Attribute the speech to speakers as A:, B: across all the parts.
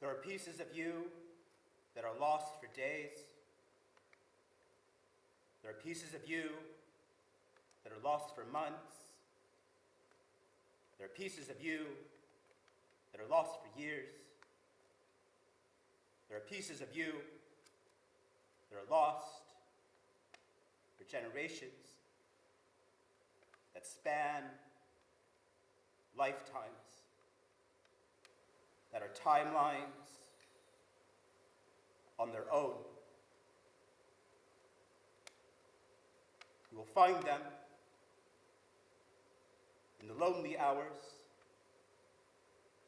A: There are pieces of you that are lost for days. There are pieces of you that are lost for months. There are pieces of you that are lost for years. There are pieces of you that are lost for generations, that span lifetimes, that are timelines on their own. You will find them in the lonely hours,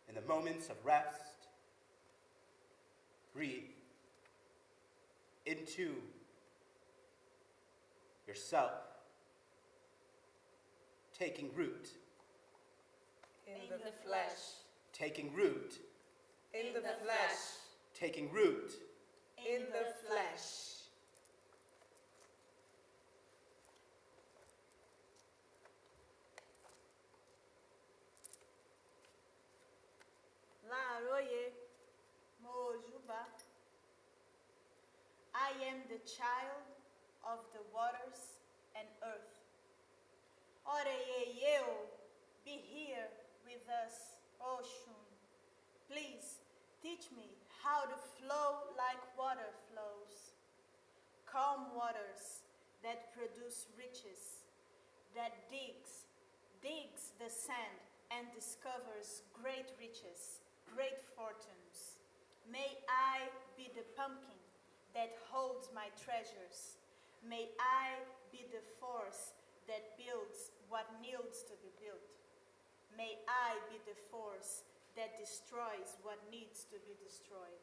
A: in the moments of rest. Breathe into yourself. taking root,
B: in the flesh,
A: taking root,
B: in the flesh,
A: taking root,
B: in the flesh.
C: La Roye Mojuba. I am the child of the waters and earth. Oreye Yeo, be here with us, Oyoun. Please teach me how to flow like water flows. Calm waters that produce riches, that digs the sand and discovers great riches, great fortunes. May I be the pumpkin that holds my treasures. May I be the force that builds what needs to be built. May I be the force that destroys what needs to be destroyed.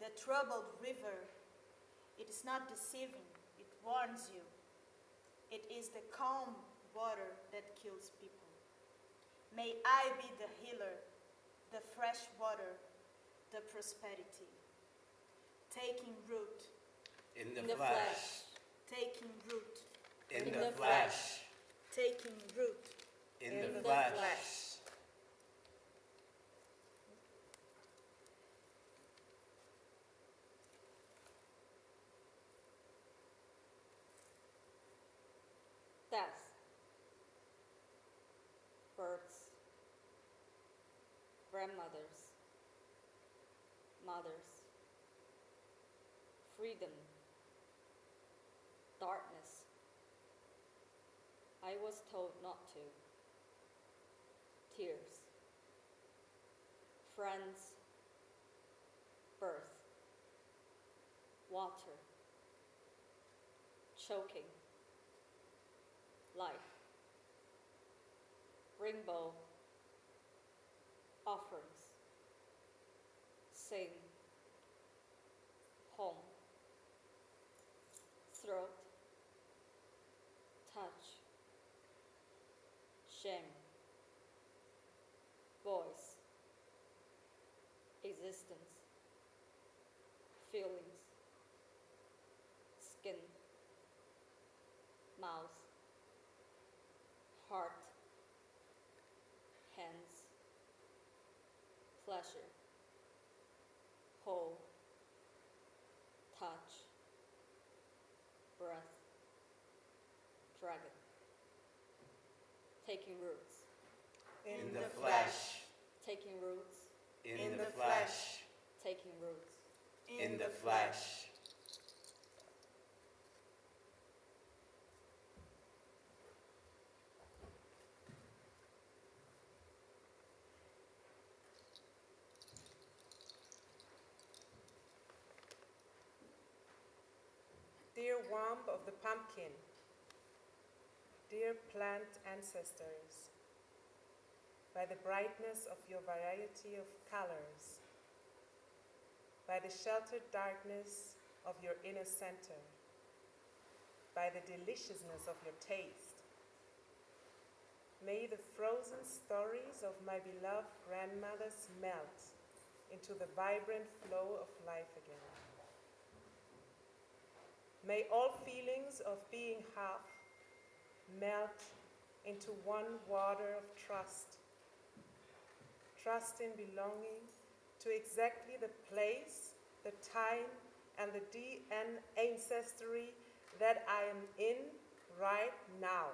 C: The troubled river, it is not deceiving, it warns you. It is the calm water that kills people. May I be the healer, the fresh water, the prosperity. Taking root
A: in the flesh,
C: taking root
A: in the flesh,
C: taking root
A: in the flesh.
D: Death, births, grandmothers, mothers, freedom, darkness. I was told not to. Tears, friends, birth, water, choking, life, rainbow, offerings, sing, home, throat, touch, shame, voice, existence, feelings, skin, mouth, heart, hands, pleasure, whole, touch, breath, dragon, taking roots,
B: In the flesh,
D: taking roots,
A: In the flesh,
D: taking roots,
A: in the flesh.
B: dear womb of the pumpkin, dear plant ancestors, by the brightness of your variety of colors, by the sheltered darkness of your inner center, by the deliciousness of your taste, may the frozen stories of my beloved grandmothers melt into the vibrant flow of life again. May all feelings of being half melt into one water of trust. Trust in belonging to exactly the place, the time, and the DNA ancestry that I am in right now.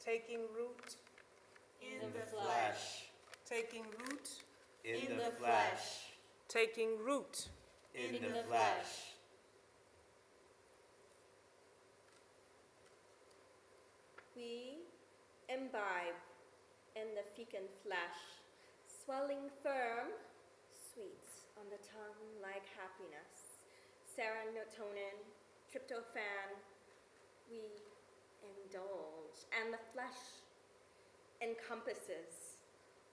B: Taking root
C: in the
A: Flesh,
B: taking root,
A: in the flesh,
B: taking root.
A: in the flesh.
E: We imbibe in the fecund flesh, swelling firm, sweet on the tongue like happiness, serotonin, tryptophan. We indulge, and the flesh encompasses,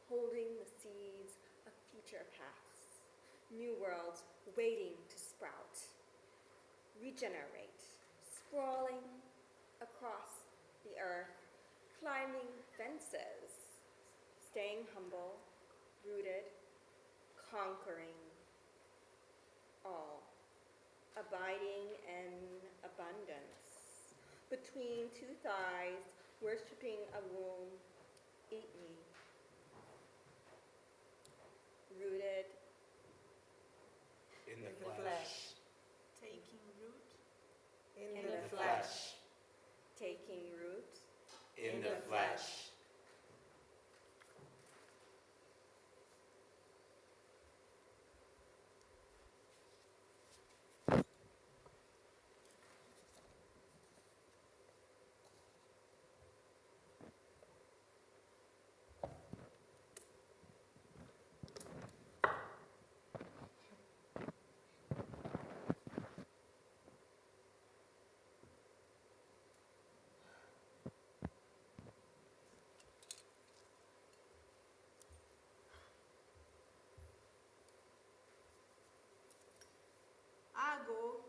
E: holding the seeds of future paths, new worlds waiting to sprout, regenerate, sprawling across the earth, climbing fences, staying humble, rooted, conquering all, abiding in abundance. Between two thighs, worshipping a womb, eat me. Rooted
A: In the
B: the
A: flesh.
B: flesh.
C: Taking root
B: In
A: In
B: the
A: the
B: flesh.
A: flesh.
E: taking root.
A: In the flesh.
C: Ago.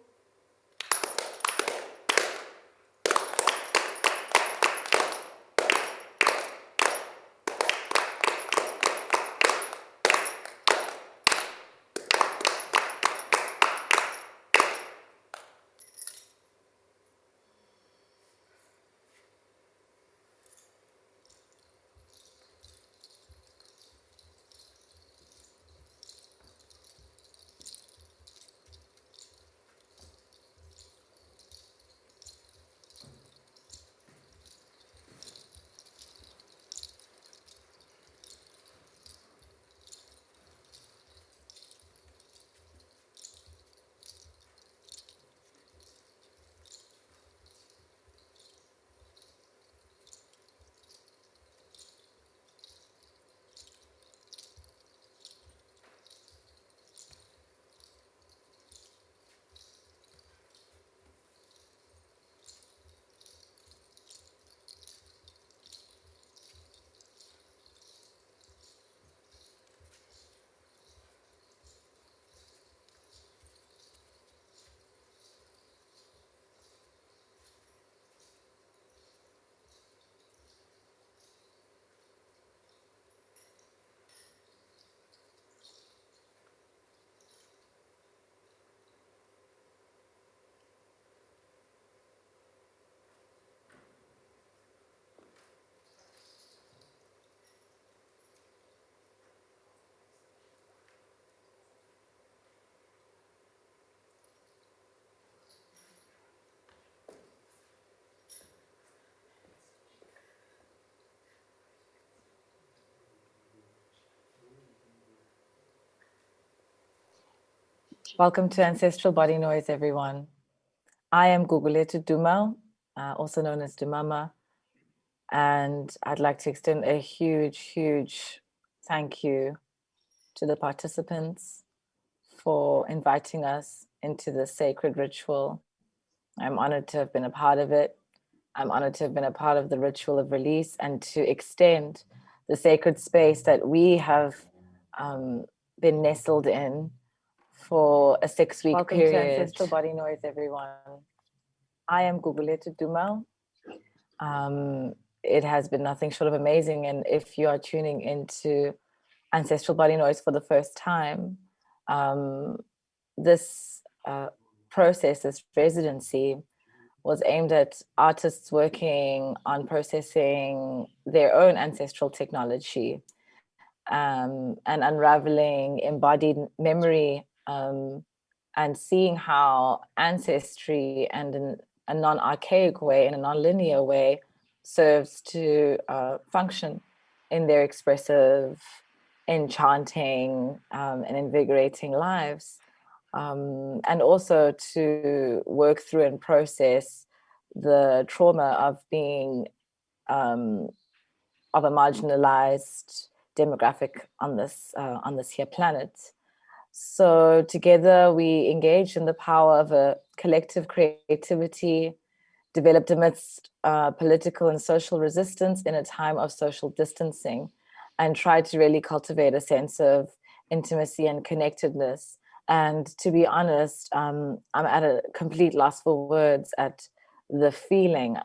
F: Welcome to Ancestral Body Noise, everyone. I am Gugulethu Duma, also known as Dumama, and I'd like to extend a huge thank you to the participants for inviting us into this sacred ritual. I'm honored to have been a part of it. I'm honored to have been a part of the ritual of release and to extend the sacred space that we have been nestled in for a 6-week
G: Welcome
F: period.
G: to
F: Ancestral Body Noise, everyone. I am Gugulethu Duma. It has been nothing short of amazing, and if you are tuning into Ancestral Body Noise for the first time, this process, this residency, was aimed at artists working on processing their own ancestral technology and unraveling embodied memory and seeing how ancestry and in a non-archaic way, in a non-linear way, serves to function in their expressive, enchanting, and invigorating lives. And also to work through and process the trauma of being of a marginalized demographic on this here planet. So together we engage in the power of a collective creativity developed amidst political and social resistance in a time of social distancing, and try to really cultivate a sense of intimacy and connectedness. And to be honest, I'm at a complete loss for words at the feeling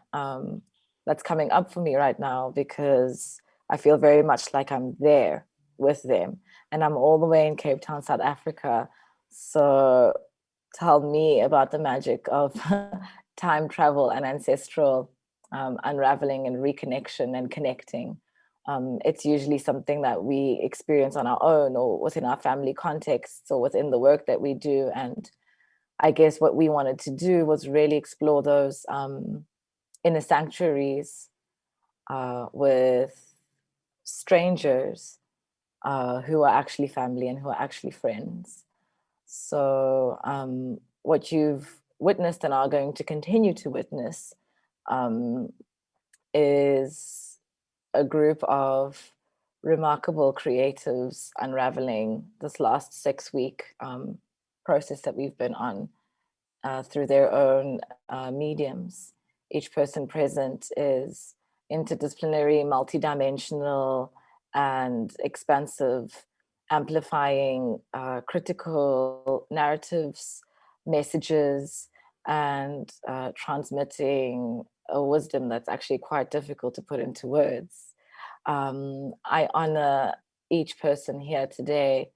F: that's coming up for me right now, because I feel very much like I'm there with them, and I'm all the way in Cape Town, South Africa. So tell me about the magic of time travel and ancestral unraveling and reconnection and connecting. It's usually something that we experience on our own or within our family contexts or within the work that we do. And I guess what we wanted to do was really explore those inner sanctuaries with strangers who are actually family and who are actually friends. So what you've witnessed and are going to continue to witness is a group of remarkable creatives unraveling this last 6-week process that we've been on through their own mediums. Each person present is interdisciplinary, multidimensional, and expansive, amplifying critical narratives, messages, and transmitting a wisdom that's actually quite difficult to put into words. I honor each person here today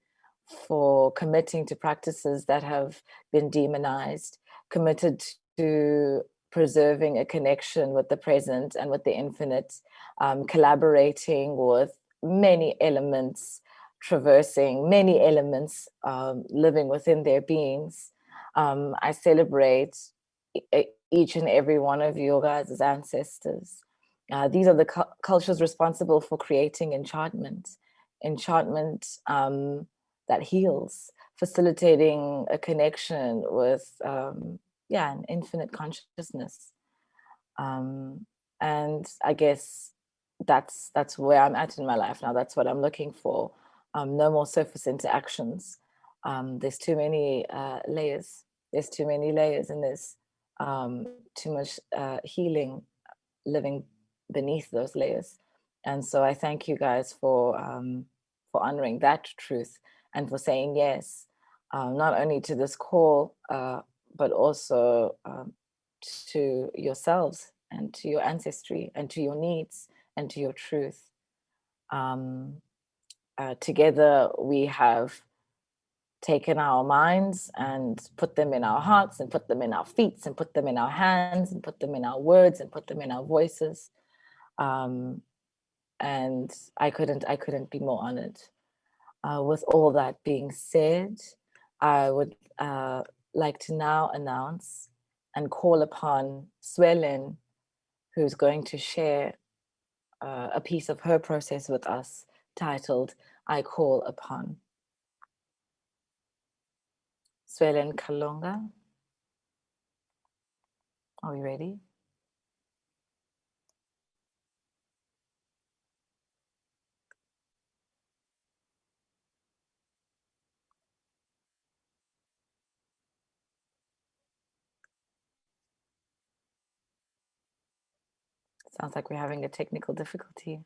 F: for committing to practices that have been demonized, committed to preserving a connection with the present and with the infinite, collaborating with many elements, traversing many elements, living within their beings. I celebrate each and every one of you guys as ancestors. These are the cultures responsible for creating enchantment that heals, facilitating a connection with, an infinite consciousness. And I guess that's where I'm at in my life now. That's what I'm looking for. No more surface interactions. There's too many layers. There's too many layers, and there's too much healing living beneath those layers. And so I thank you guys for honoring that truth and for saying yes, not only to this call, but also to yourselves and to your ancestry and to your needs and to your truth. Together we have taken our minds and put them in our hearts and put them in our feet and put them in our hands and put them in our words and put them in our voices. And I couldn't be more honored. With all that being said, I would like to now announce and call upon Suelen, who's going to share a piece of her process with us titled, I Call Upon. Suelen Calonga, are we ready? Sounds like we're having a technical difficulty.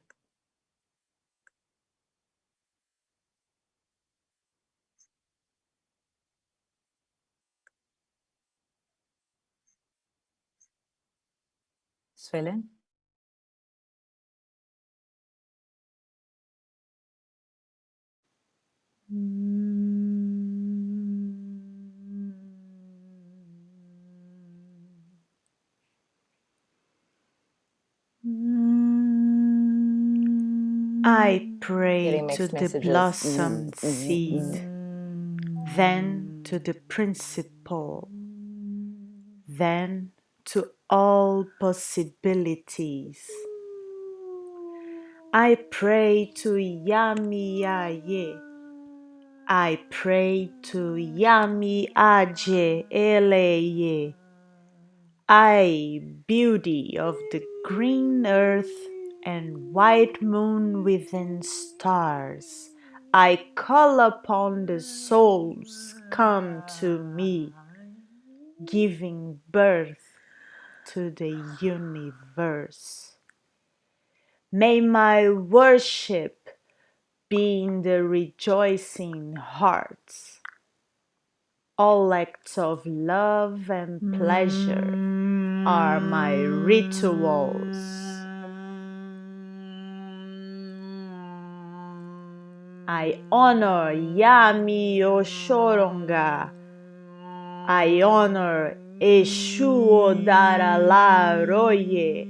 F: Suelen?
G: I pray
F: Getting
G: to
F: mixed
G: the
F: messages.
G: blossomed seed, then to the principle, then to all possibilities. I pray to Yami Aye. I pray to Yami Aje Eleye. I, beauty of the green earth and white moon within stars, I call upon the souls come to me, giving birth to the universe. May my worship be in the rejoicing hearts, all acts of love and pleasure, are my rituals. I honor Yami Oshoronga. I honor Eshu Odara Roye.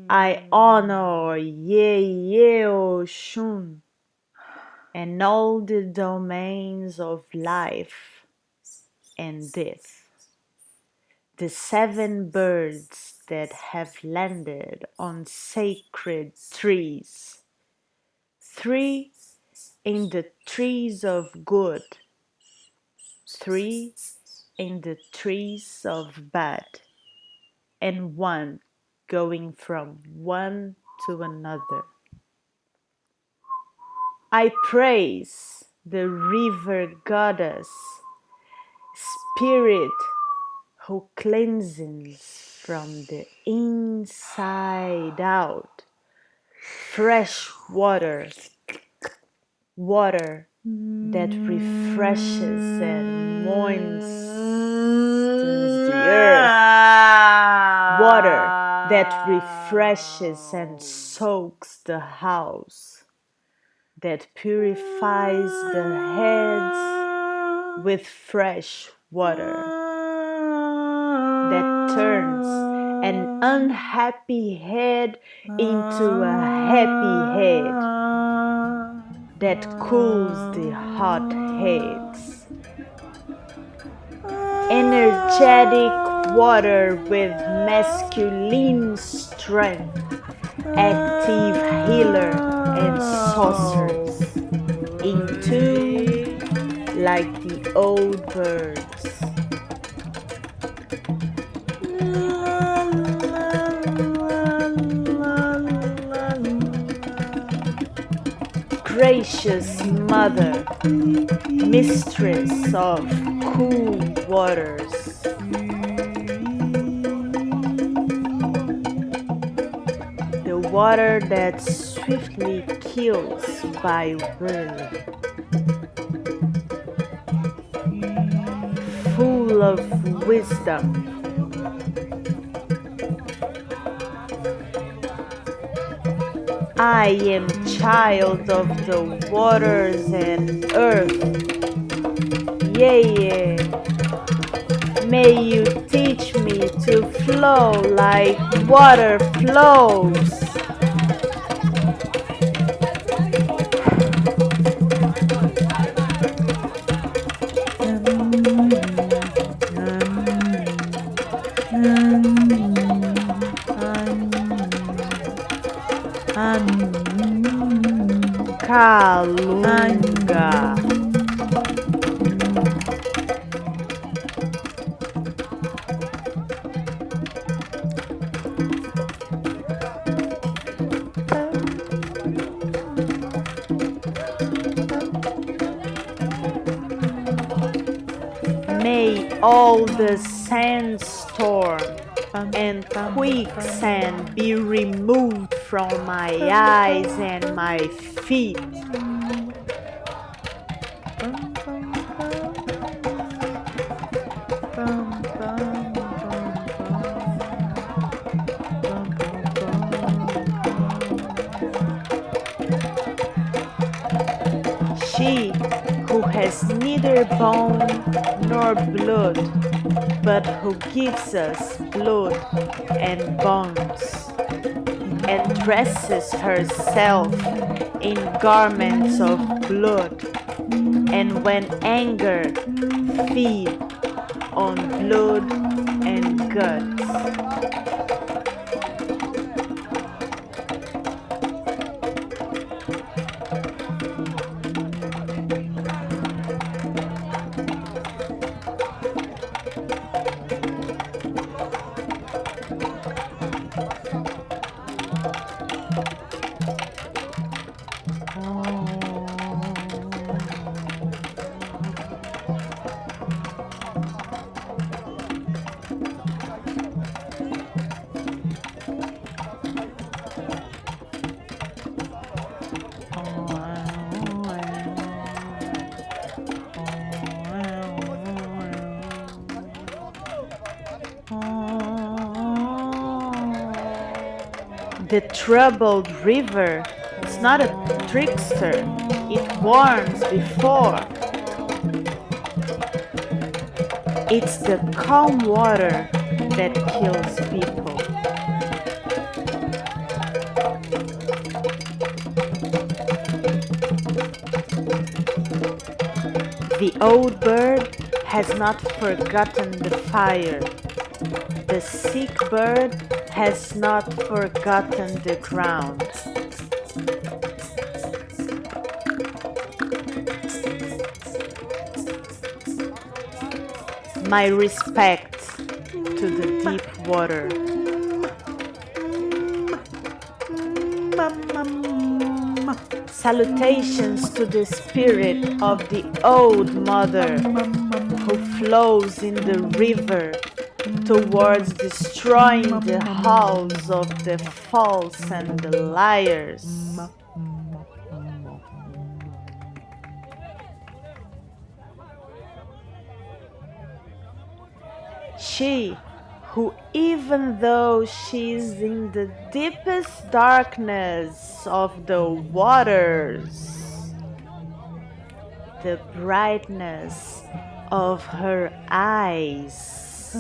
G: I honor Ye Oshun and all the domains of life and death. The 7 birds that have landed on sacred trees. 3 in the trees of good. 3 in the trees of bad. And 1 going from one to another. I praise the river goddess, spirit who cleanses from the inside out. Fresh water, water that refreshes and moistens the earth. Water that refreshes and soaks the house, that purifies the heads with fresh water, that turns an unhappy head into a happy head, that cools the hot heads. Energetic water with masculine strength, active healer and sorcerers, in tune like the old birds. Gracious Mother, Mistress of cool waters, the water that swiftly kills by will, full of wisdom. I am child of the waters and earth. Yeah. May you teach me to flow like water flows. Calonga. May all the sandstorm and quicksand be removed from my eyes and my feet. She who has neither bone nor blood, but who gives us blood and bones, and dresses herself in garments of blood, and when angered, feed on blood and guts. The troubled river is not a trickster, it warns before. It's the calm water that kills people. The old bird has not forgotten the fire. The sick bird has not forgotten the ground. My respect to the deep water. Salutations to the spirit of the old mother who flows in the river towards destroying the halls of the false and the liars. She who, even though she's in the deepest darkness of the waters, the brightness of her eyes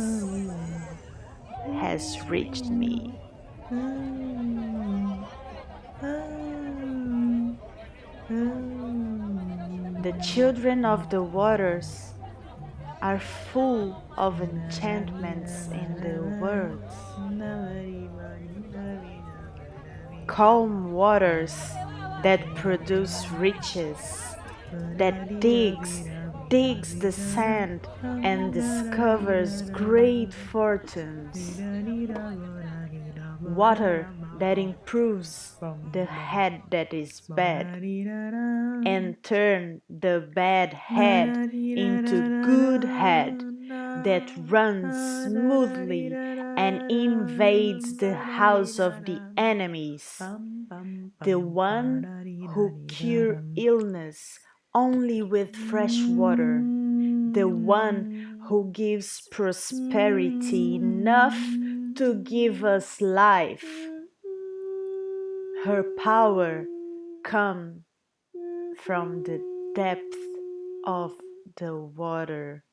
G: has reached me. The children of the waters are full of enchantments in their words. Calm waters that produce riches, that digs the sand and discovers great fortunes. Water that improves the head that is bad and turn the bad head into good head that runs smoothly and invades the house of the enemies. The one who cure illness only with fresh water. The one who gives prosperity enough to give us life. Her power comes from the depth of the water.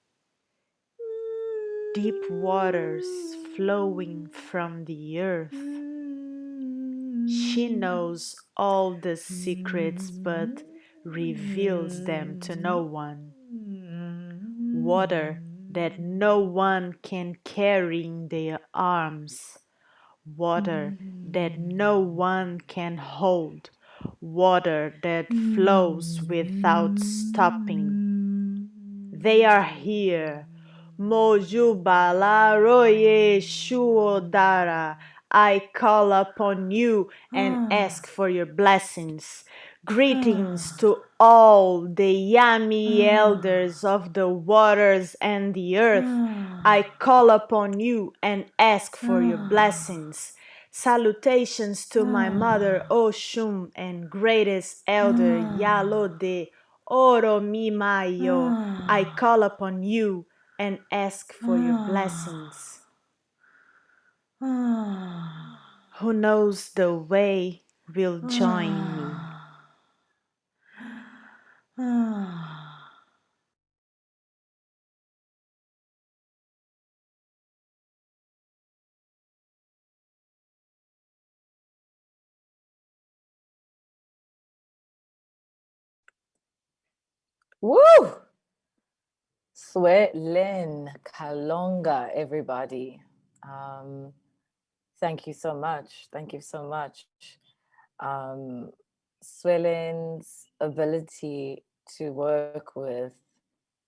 G: Deep waters flowing from the earth. She knows all the secrets but reveals them to no one. Water that no one can carry in their arms. Water that no one can hold. Water that flows without stopping. They are here. Mojubala roye shuodara. I call upon you and ask for your blessings. Greetings to all the Yami elders of the waters and the earth. I call upon you and ask for your blessings. Salutations to my mother Oyoun and greatest elder Yalode Oromimayo. I call upon you and ask for your blessings. Who knows the way will join me.
F: Woo! Suelen Calonga, everybody. Thank you so much. Thank you so much. Suelen's ability to work with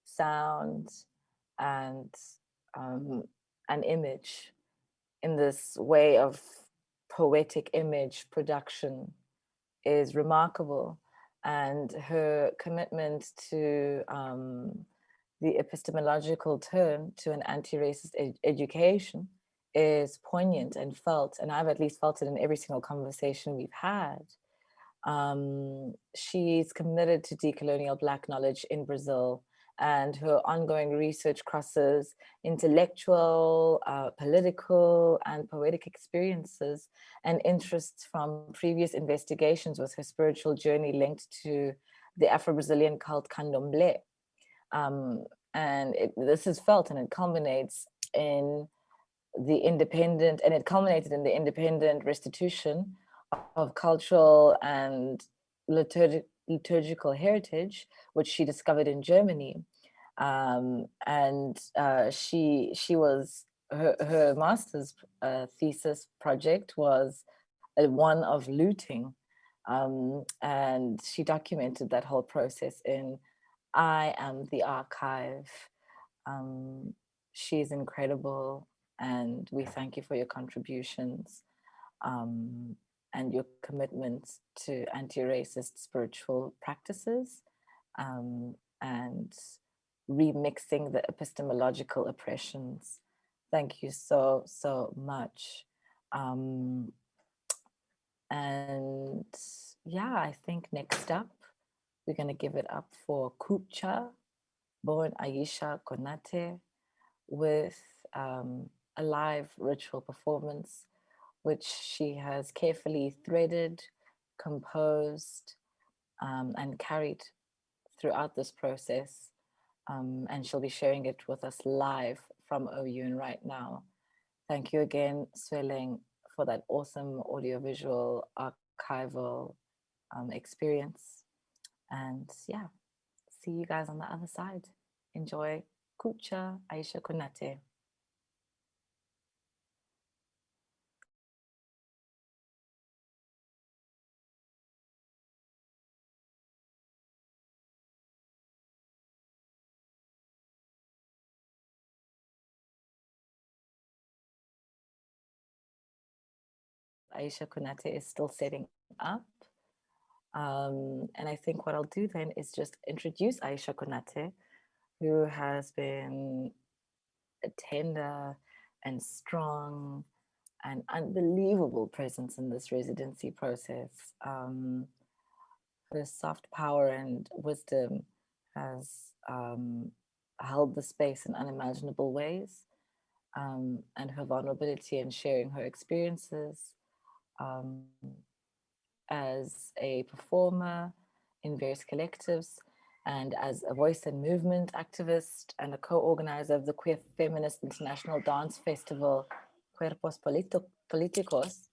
F: sound and an image in this way of poetic image production is remarkable. And her commitment to the epistemological turn to an anti-racist education is poignant and felt, and I've at least felt it in every single conversation we've had. She's committed to decolonial Black knowledge in Brazil and her ongoing research crosses intellectual, political, and poetic experiences and interests from previous investigations with her spiritual journey linked to the Afro-Brazilian cult Candomblé. And this is felt, and it culminates in the independent, and it culminated in the independent restitution of cultural and liturgical heritage, which she discovered in Germany. She was, her master's thesis project was one of looting. And she documented that whole process in I Am the Archive. She's incredible, and we thank you for your contributions and your commitment to anti-racist spiritual practices and remixing the epistemological oppressions. Thank you so, so much. And yeah, I think next up, we're going to give it up for KooCha, born Aisha Konate, with a live ritual performance, which she has carefully threaded, composed, and carried throughout this process. And she'll be sharing it with us live from Oyoun right now. Thank you again, Suelen, for that awesome audiovisual archival experience. And yeah, see you guys on the other side. Enjoy KooCha, Aisha Konate. Aisha Konate is still setting up. And I think what I'll do then is just introduce Aisha Konate, who has been a tender and strong and unbelievable presence in this residency process. Her soft power and wisdom has held the space in unimaginable ways, and her vulnerability in sharing her experiences as a performer in various collectives and as a voice and movement activist and a co-organizer of the Queer Feminist International Dance Festival, Cuerpos Políticos.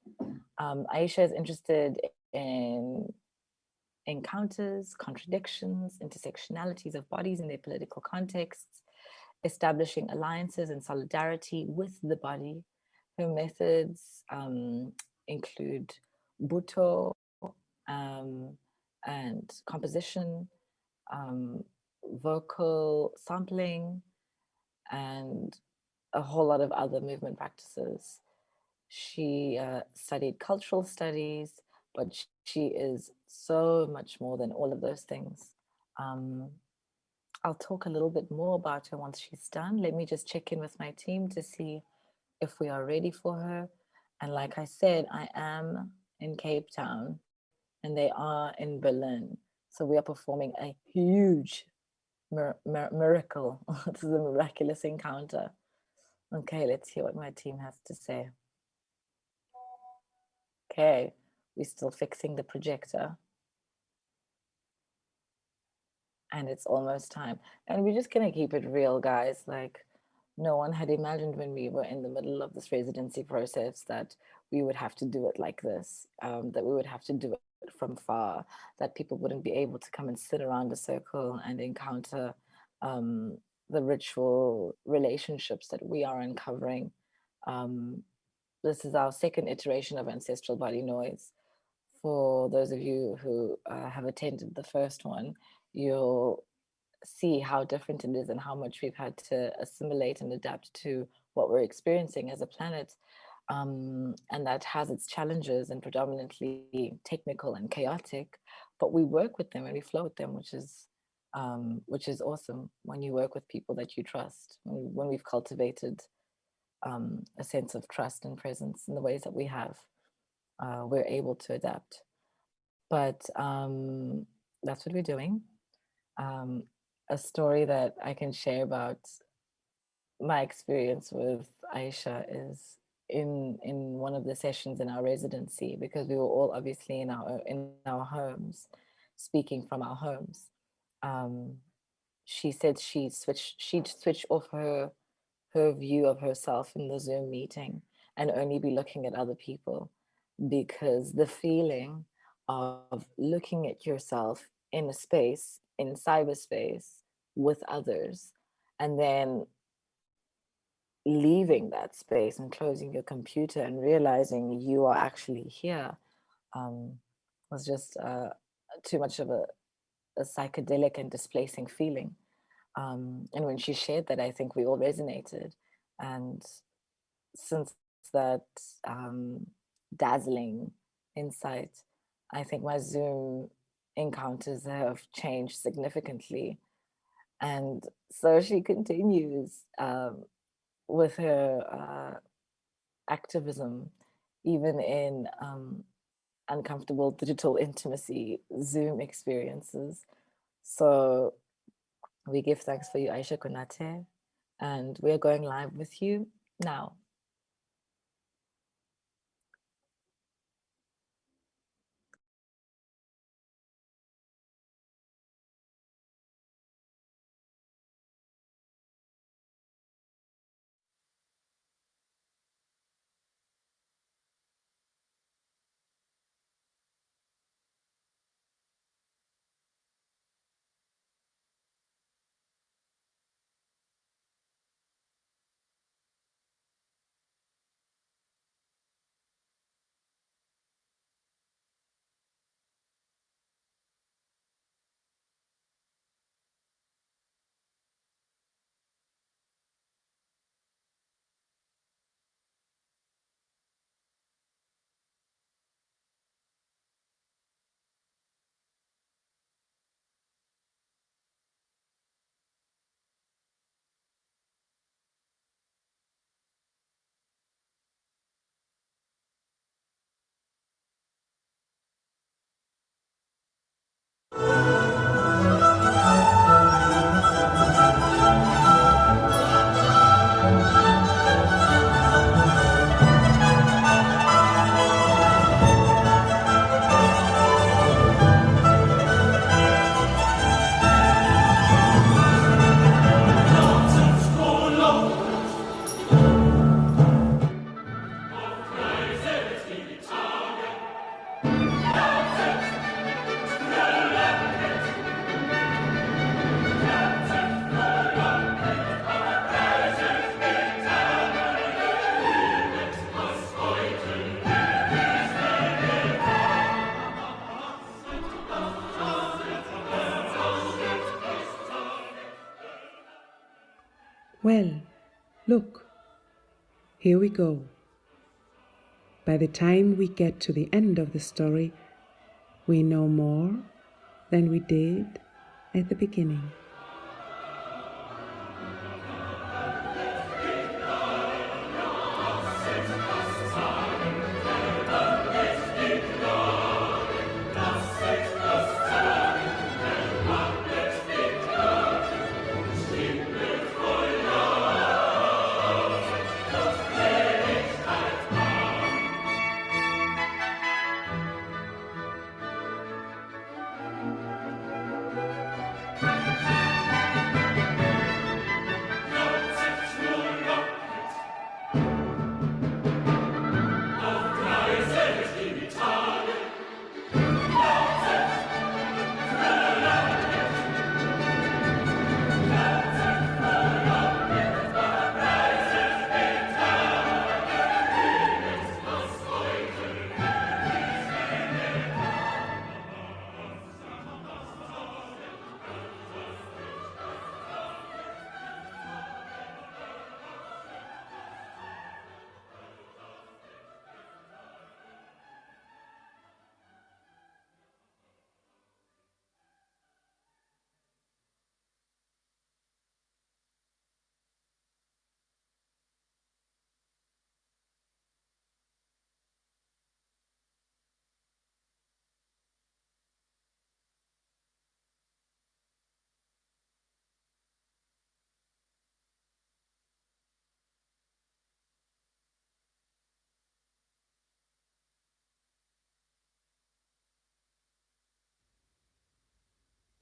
F: Aisha is interested in encounters, contradictions, intersectionalities of bodies in their political contexts, establishing alliances and solidarity with the body. Her methods include buto and composition, vocal sampling, and a whole lot of other movement practices. She studied cultural studies, but she is so much more than all of those things. I'll talk a little bit more about her once she's done. Let me just check in with my team to see if we are ready for her. And like I said, I am in Cape Town and they are in Berlin. So we are performing a huge miracle. This is a miraculous encounter. Okay, let's hear what my team has to say. Okay, we're still fixing the projector. And it's almost time. And we're just gonna keep it real, guys. Like, no one had imagined when we were in the middle of this residency process that we would have to do it like this, that we would have to do it from far, that people wouldn't be able to come and sit around a circle and encounter the ritual relationships that we are uncovering. This is our second iteration of Ancestral Body Noise. For those of you who have attended the first one, you'll see how different it is and how much we've had to assimilate and adapt to what we're experiencing as a planet. And that has its challenges and predominantly technical and chaotic, but we work with them and we flow with them, which is awesome when you work with people that you trust, when we've cultivated a sense of trust and presence in the ways that we have, we're able to adapt. But that's what we're doing. a story that I can share about my experience with Aisha is in one of the sessions in our residency, because we were all obviously in our homes, speaking from our homes. She said she'd switch off her view of herself in the Zoom meeting and only be looking at other people, because the feeling of looking at yourself in a space, in cyberspace with others, and then leaving that space and closing your computer and realizing you are actually here, was just too much of a psychedelic and displacing feeling. And when she shared that, I think we all resonated. And since that dazzling insight, I think my Zoom encounters have changed significantly. And so she continues with her activism, even in uncomfortable digital intimacy Zoom experiences. So we give thanks for you, Aisha Konate, and we're going live with you now.
H: Well, look, here we go. By the time we get to the end of the story, we know more than we did at the beginning.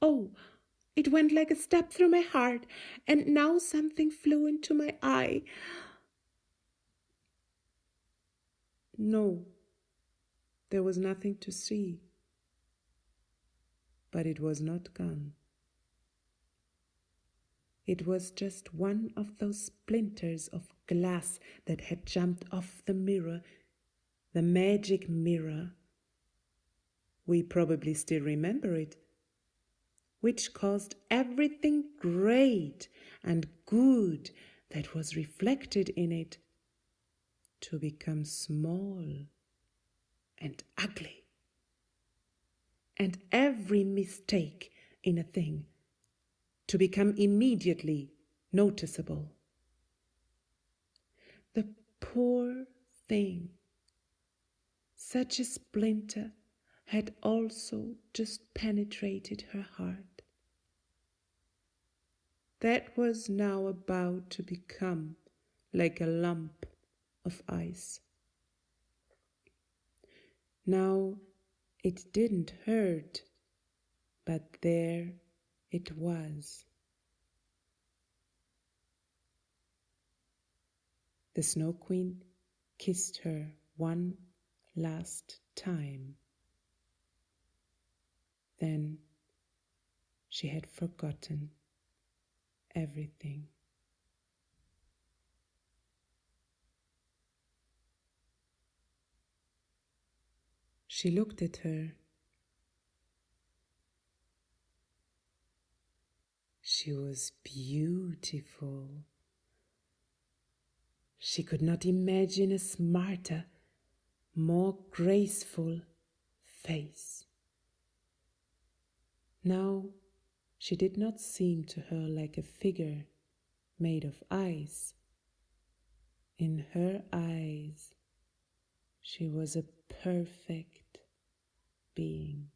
H: Oh, it went like a stab through my heart, and now something flew into my eye. No, there was nothing to see, but it was not gone. It was just one of those splinters of glass that had jumped off the mirror, the magic mirror. We probably still remember it, which caused everything great and good that was reflected in it to become small and ugly. And every mistake in a thing to become immediately noticeable. The poor thing, such a splinter had also just penetrated her heart. That was now about to become like a lump of ice. Now it didn't hurt, but there it was. The Snow Queen kissed her one last time. Then she had forgotten everything. She looked at her. She was beautiful. She could not imagine a smarter, more graceful face. Now she did not seem to her like a figure made of ice. In her eyes, she was a perfect being.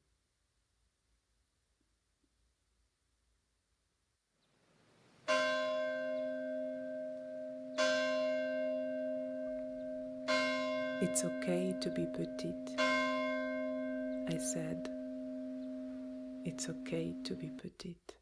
H: It's okay to be petite, I said. It's okay to be petite.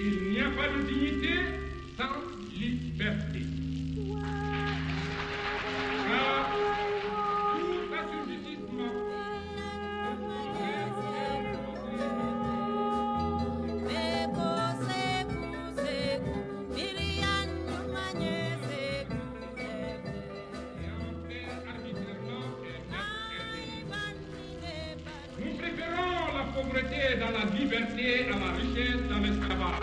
I: il n'y a pas de dignité sans liberté. Car tout assujettissement nous préférons la pauvreté dans la liberté à la richesse dans l'esclavage.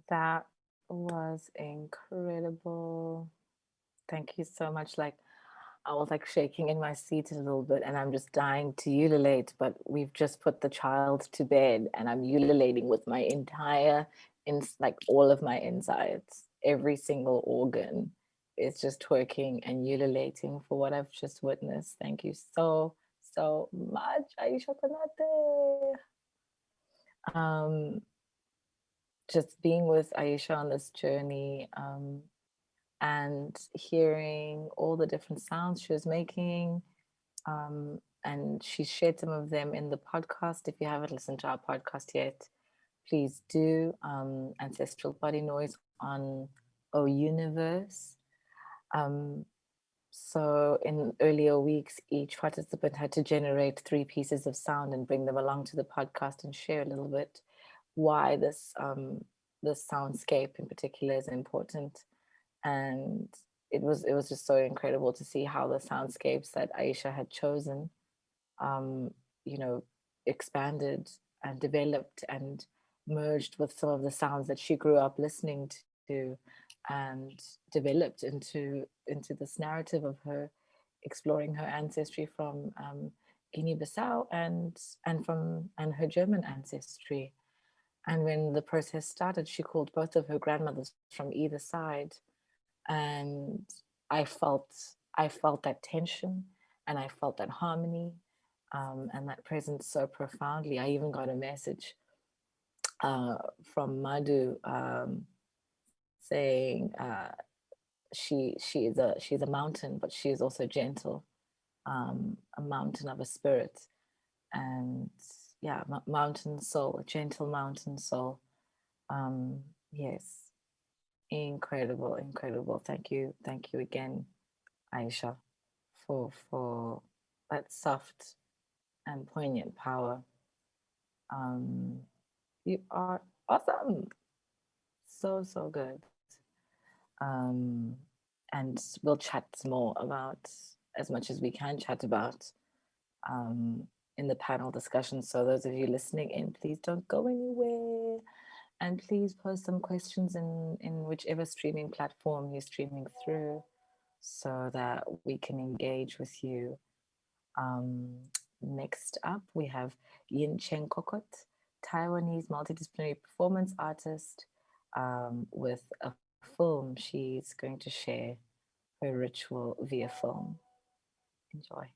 F: That was incredible. Thank you so much. Like, I was like shaking in my seat a little bit, and I'm just dying to ululate, but we've just put the child to bed, and I'm ululating with my entire, like all of my insides, every single organ is just twerking and ululating for what I've just witnessed. Thank you so, so much, Aisha Konate. Just being with Aisha on this journey, and hearing all the different sounds she was making. And she shared some of them in the podcast. If you haven't listened to our podcast yet, please do. Ancestral Body Noise on Oyuniverse. So in earlier weeks, each participant had to generate 3 pieces of sound and bring them along to the podcast and share a little bit why this soundscape in particular is important. And it was just so incredible to see how the soundscapes that Aisha had chosen, you know, expanded and developed and merged with some of the sounds that she grew up listening to, and developed into this narrative of her exploring her ancestry from Guinea-Bissau and her German ancestry. And when the process started, she called both of her grandmothers from either side. And I felt that tension, and I felt that harmony, and that presence so profoundly. I even got a message from Madhu saying she's a mountain, but she is also gentle, a mountain of a spirit, and yeah, mountain soul, a gentle mountain soul. Yes. Incredible. Thank you again, Aisha, for that soft and poignant power. You are awesome. So good. And we'll chat more about as much as we can chat about in the panel discussion. So those of you listening in, please don't go anywhere. And please post some questions in whichever streaming platform you're streaming through so that we can engage with you. Next up, we have Yin Cheng-Kokott, Taiwanese multidisciplinary performance artist with a film. She's going to share her ritual via film. Enjoy.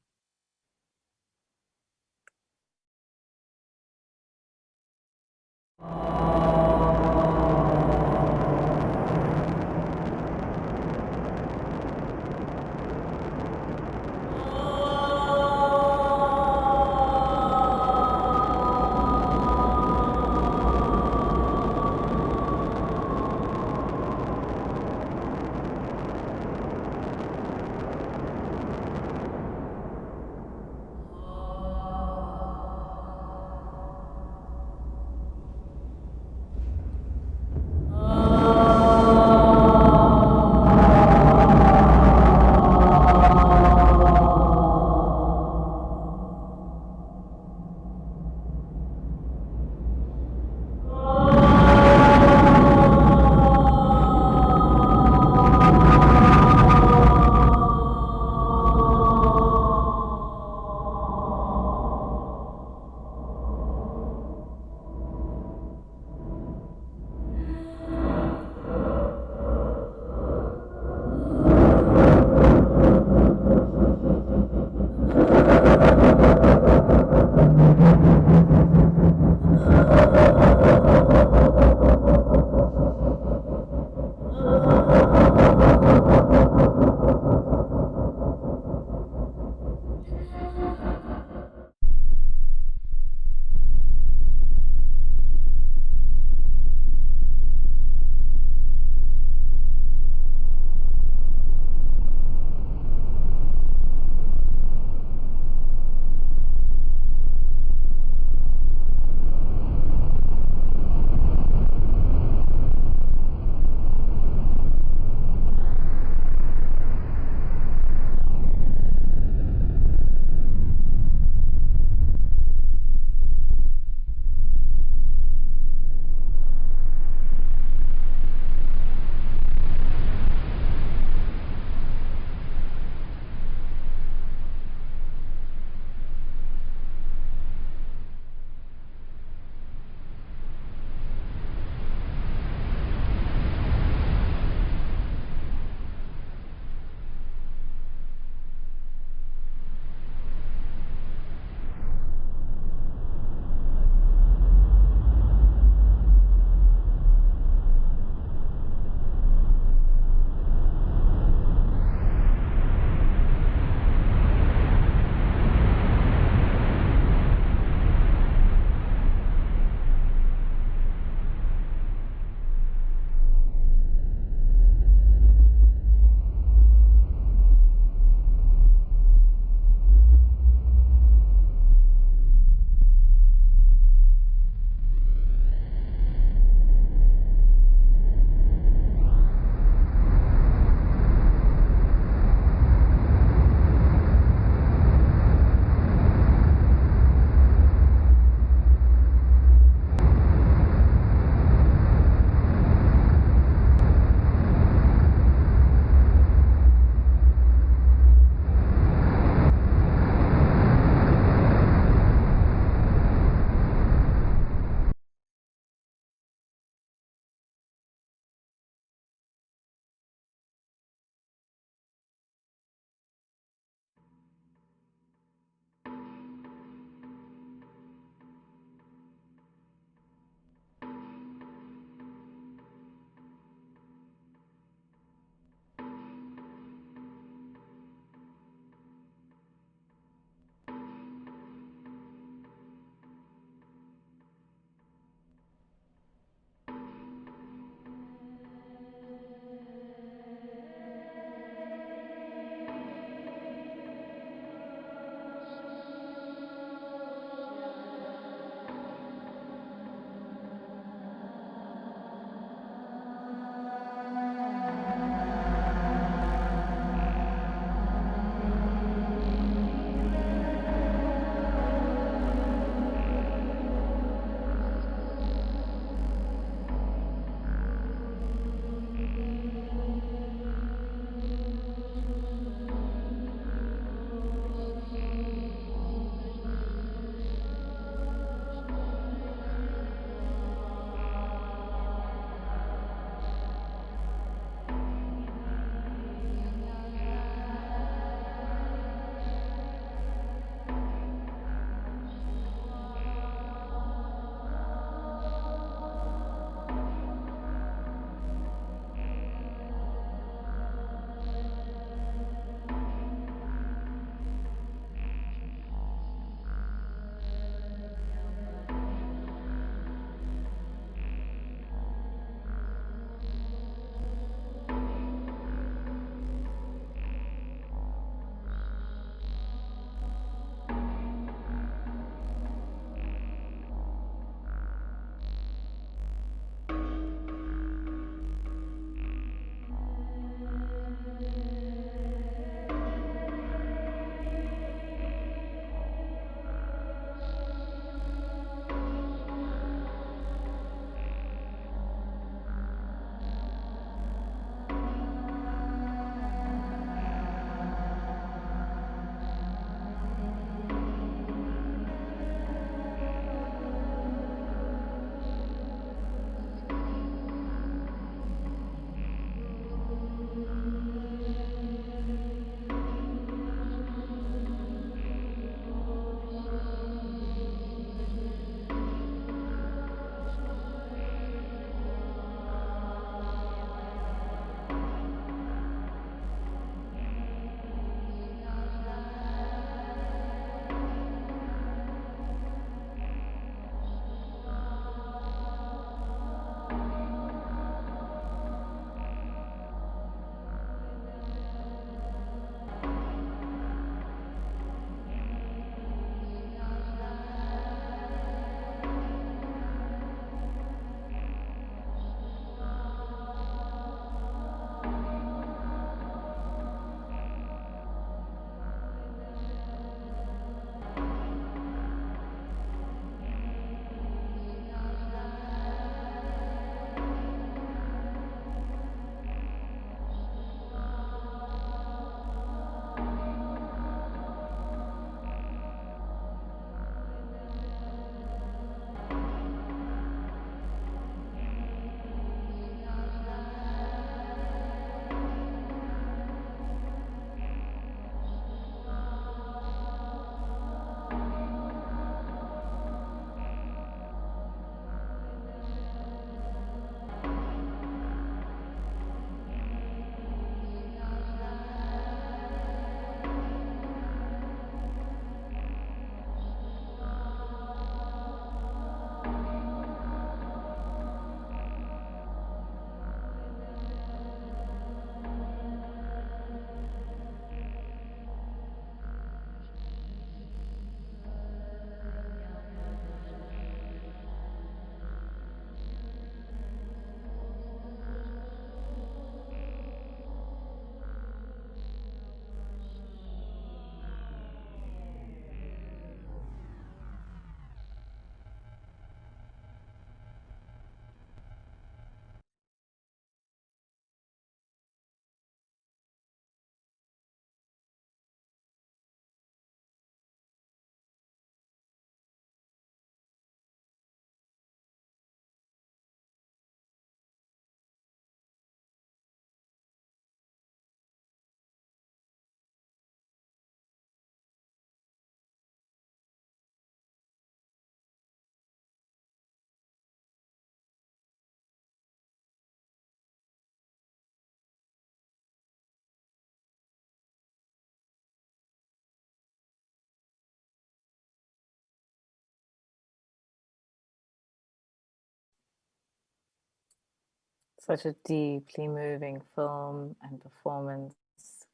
F: Such a deeply moving film and performance,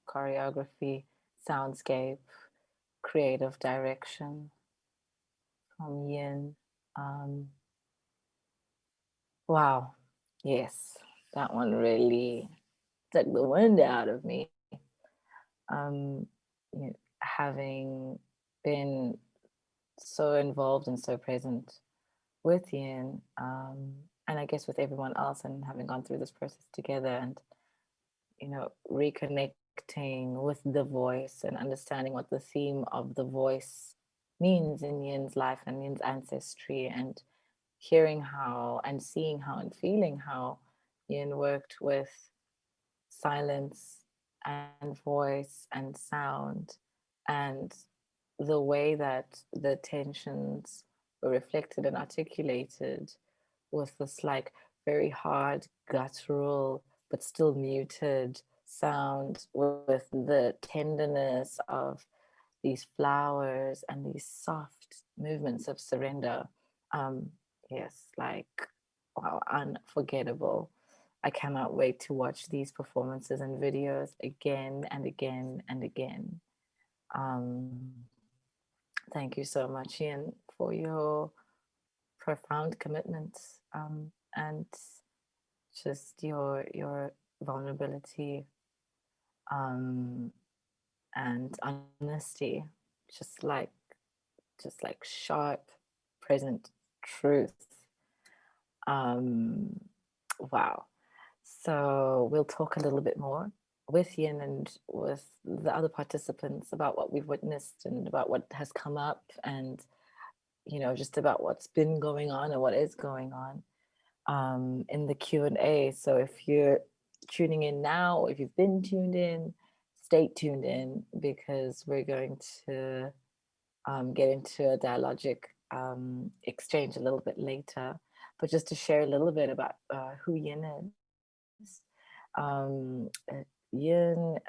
F: choreography, soundscape, creative direction from Yin. Wow, yes, that one really took the wind out of me. You know, having been so involved and so present with Yin, and I guess with everyone else, and having gone through this process together, and reconnecting with the voice and understanding what the theme of the voice means in Yin's life and Yin's ancestry, and hearing how and seeing how and feeling how Yin worked with silence and voice and sound, and the way that the tensions were reflected and articulated with this like very hard guttural but still muted sound, with the tenderness of these flowers and these soft movements of surrender. Yes, like, wow, unforgettable. I cannot wait to watch these performances and videos again and again and again. Thank you so much, Ian, for your profound commitment, and just your vulnerability, and honesty, just like sharp, present truth. Wow. So we'll talk a little bit more with Yin and with the other participants about what we've witnessed and about what has come up, and just about what's been going on and what is going on in the Q&A. So if you're tuning in now, or if you've been tuned in, stay tuned in, because we're going to get into a dialogic exchange a little bit later. But just to share a little bit about who Yin is. Yin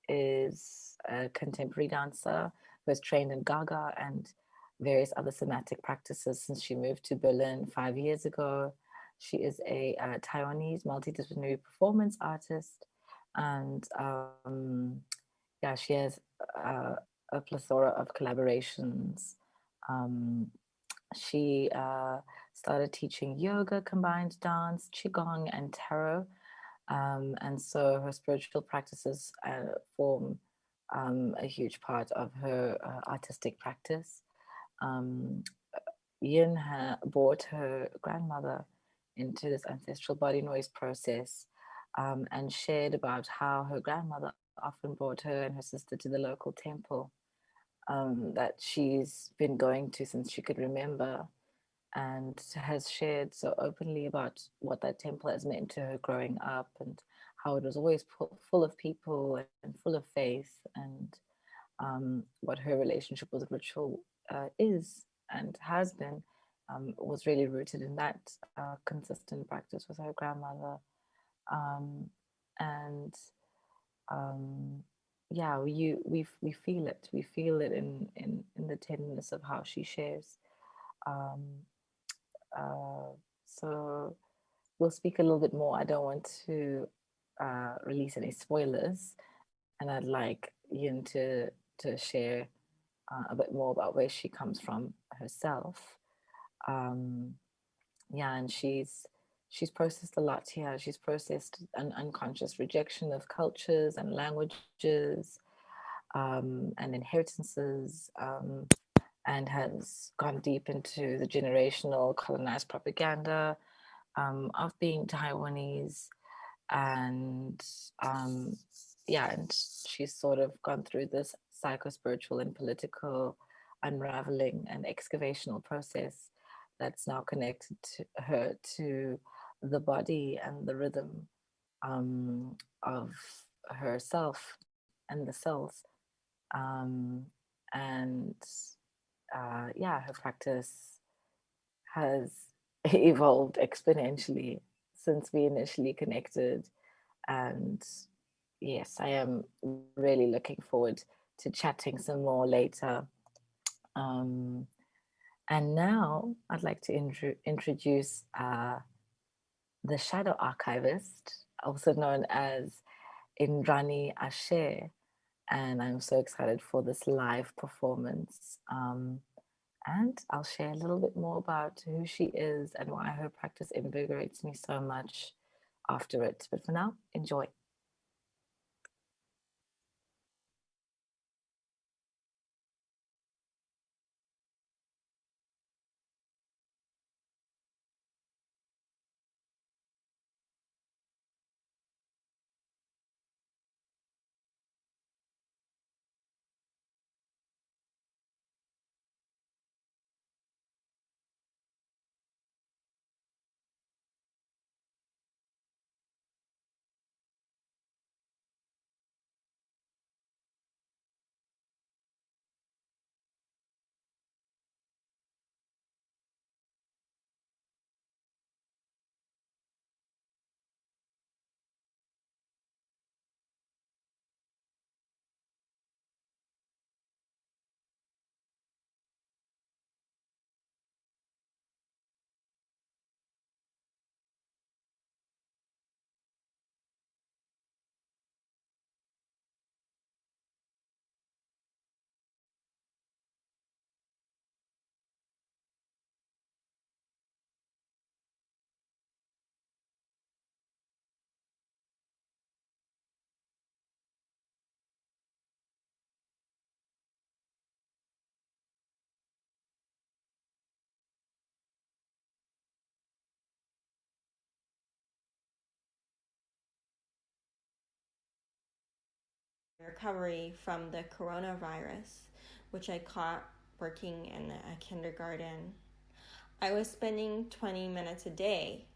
F: is a contemporary dancer who has trained in Gaga and various other somatic practices since she moved to Berlin 5 years ago. She is a Taiwanese multidisciplinary performance artist, and yeah, she has a plethora of collaborations. She started teaching yoga, combined dance, qigong, and tarot. And so her spiritual practices form a huge part of her artistic practice. Yin brought her grandmother into this ancestral body noise process, and shared about how her grandmother often brought her and her sister to the local temple that she's been going to since she could remember, and has shared so openly about what that temple has meant to her growing up, and how it was always full of people and full of faith, and what her relationship with ritual is and has been, was really rooted in that consistent practice with her grandmother. And yeah, we feel it. We feel it in the tenderness of how she shares. So we'll speak a little bit more. I don't want to release any spoilers, and I'd like Yin to share a bit more about where she comes from herself. Yeah, and she's processed a lot here. She's processed an unconscious rejection of cultures and languages, and inheritances, and has gone deep into the generational colonized propaganda of being Taiwanese. And yeah, and she's sort of gone through this psycho-spiritual and political unraveling and excavational process that's now connected to her to the body and the rhythm of herself and the cells. And yeah, her practice has evolved exponentially since we initially connected. And yes, I am really looking forward to chatting some more later. And now I'd like to introduce the shadow archivist, also known as Indrani Ashe, and I'm so excited for this live performance. And I'll share a little bit more about who she is and why her practice invigorates me so much after it. But for now, enjoy.
J: Recovery from the coronavirus, which I caught working in a kindergarten, I was spending 20 minutes a day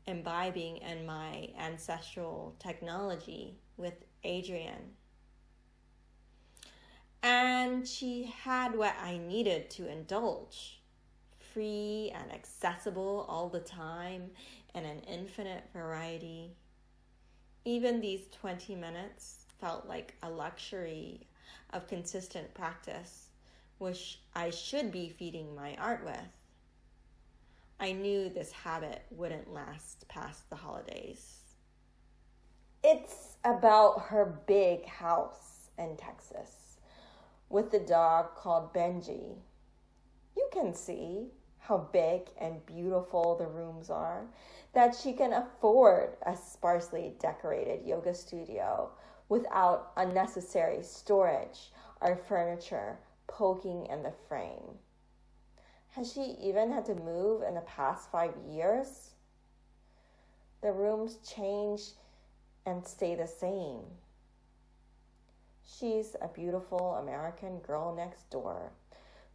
J: imbibing in my ancestral technology with Adrienne. And she had what I needed to indulge, free and accessible all the time in an infinite variety. Even these 20 minutes felt like a luxury of consistent practice, which I should be feeding my art with. I knew this habit wouldn't last past the holidays. It's about her big house in Texas with the dog called Benji. You can see how big and beautiful the rooms are, that she can afford a sparsely decorated yoga studio without unnecessary storage or furniture poking in the frame. Has she even had to move in the past 5 years? The rooms change and stay the same. She's a beautiful American girl next door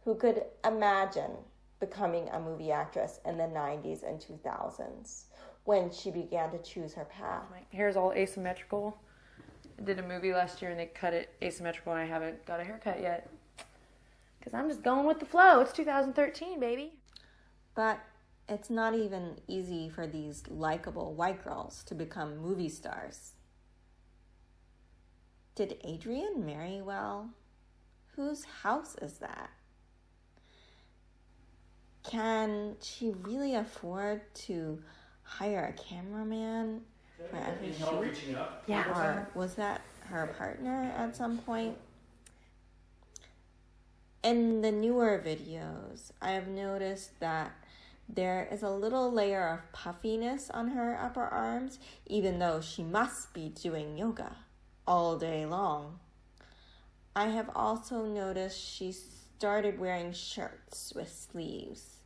J: who could imagine becoming a movie actress in the 90s and 2000s when she began to choose her path.
K: My hair's all asymmetrical. I did a movie last year and they cut it asymmetrical and I haven't got a haircut yet. Because I'm just going with the flow. It's 2013, baby.
J: But it's not even easy for these likable white girls to become movie stars. Did Adrienne marry well? Whose house is that? Can she really afford to hire a cameraman for every shoot?
K: Yeah.
J: Or was that her partner at some point? In the newer videos, I have noticed that there is a little layer of puffiness on her upper arms, even though she must be doing yoga all day long. I have also noticed she started wearing shirts with sleeves.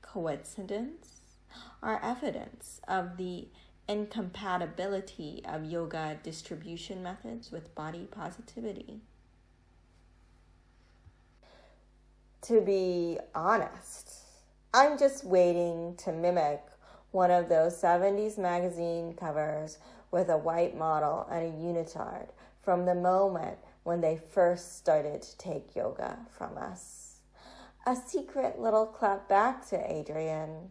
J: Coincidence or evidence of the incompatibility of yoga distribution methods with body positivity? To be honest, I'm just waiting to mimic one of those 70s magazine covers with a white model and a unitard from the moment when they first started to take yoga from us. A secret little clap back to Adrienne.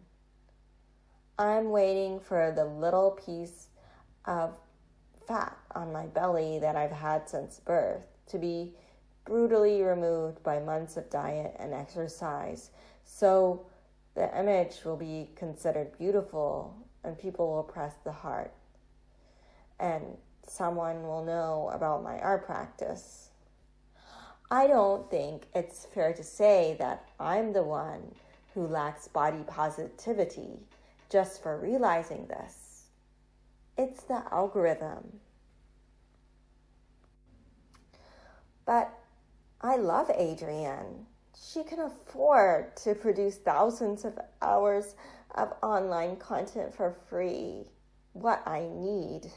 J: I'm waiting for the little piece of fat on my belly that I've had since birth to be brutally removed by months of diet and exercise, so the image will be considered beautiful and people will press the heart. And someone will know about my art practice. I don't think it's fair to say that I'm the one who lacks body positivity just for realizing this. It's the algorithm. But I love Adrienne. She can afford to produce thousands of hours of online content for free. What I need.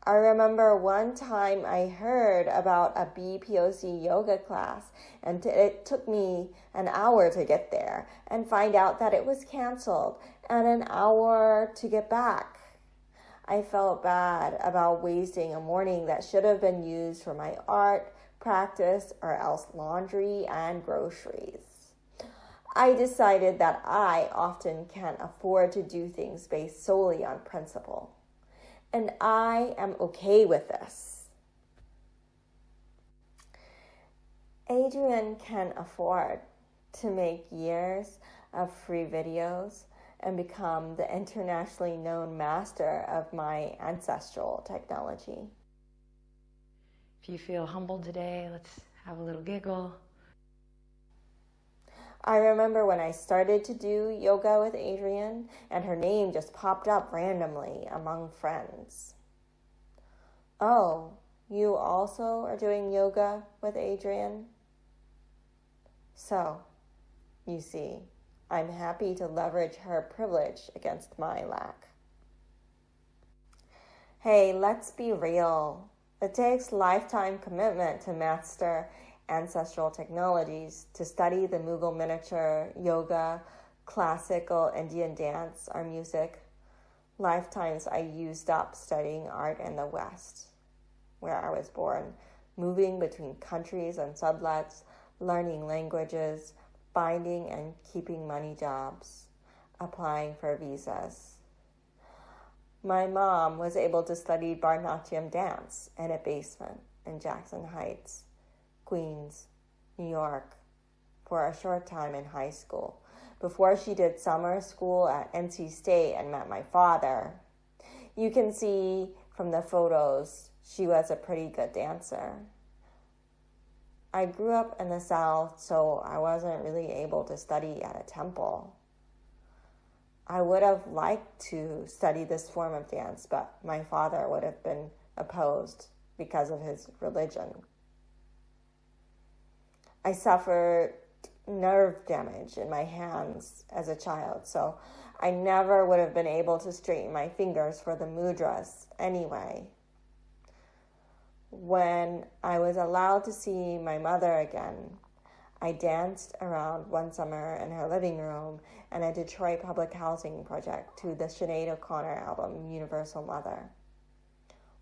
J: I remember one time I heard about a BPOC yoga class, and it took me an hour to get there and find out that it was canceled and an hour to get back. I felt bad about wasting a morning that should have been used for my art practice or else laundry and groceries. I decided that I often can't afford to do things based solely on principle. And I am okay with this. Adrienne can afford to make years of free videos and become the internationally known master of my ancestral technology.
K: If you feel humbled today, let's have a little giggle.
J: I remember when I started to do yoga with Adrienne and her name just popped up randomly among friends. Oh, you also are doing yoga with Adrienne? So, you see, I'm happy to leverage her privilege against my lack. Hey, let's be real. It takes lifetime commitment to master ancestral technologies, to study the Mughal miniature, yoga, classical Indian dance, or music. Lifetimes I used up studying art in the West, where I was born, moving between countries and sublets, learning languages, finding and keeping money jobs, applying for visas. My mom was able to study Bharatanatyam dance in a basement in Jackson Heights, Queens, New York, for a short time in high school, before she did summer school at NC State and met my father. You can see from the photos, she was a pretty good dancer. I grew up in the South, so I wasn't really able to study at a temple. I would have liked to study this form of dance, but my father would have been opposed because of his religion. I suffered nerve damage in my hands as a child, so I never would have been able to straighten my fingers for the mudras anyway. When I was allowed to see my mother again, I danced around one summer in her living room in a Detroit public housing project to the Sinead O'Connor album, Universal Mother.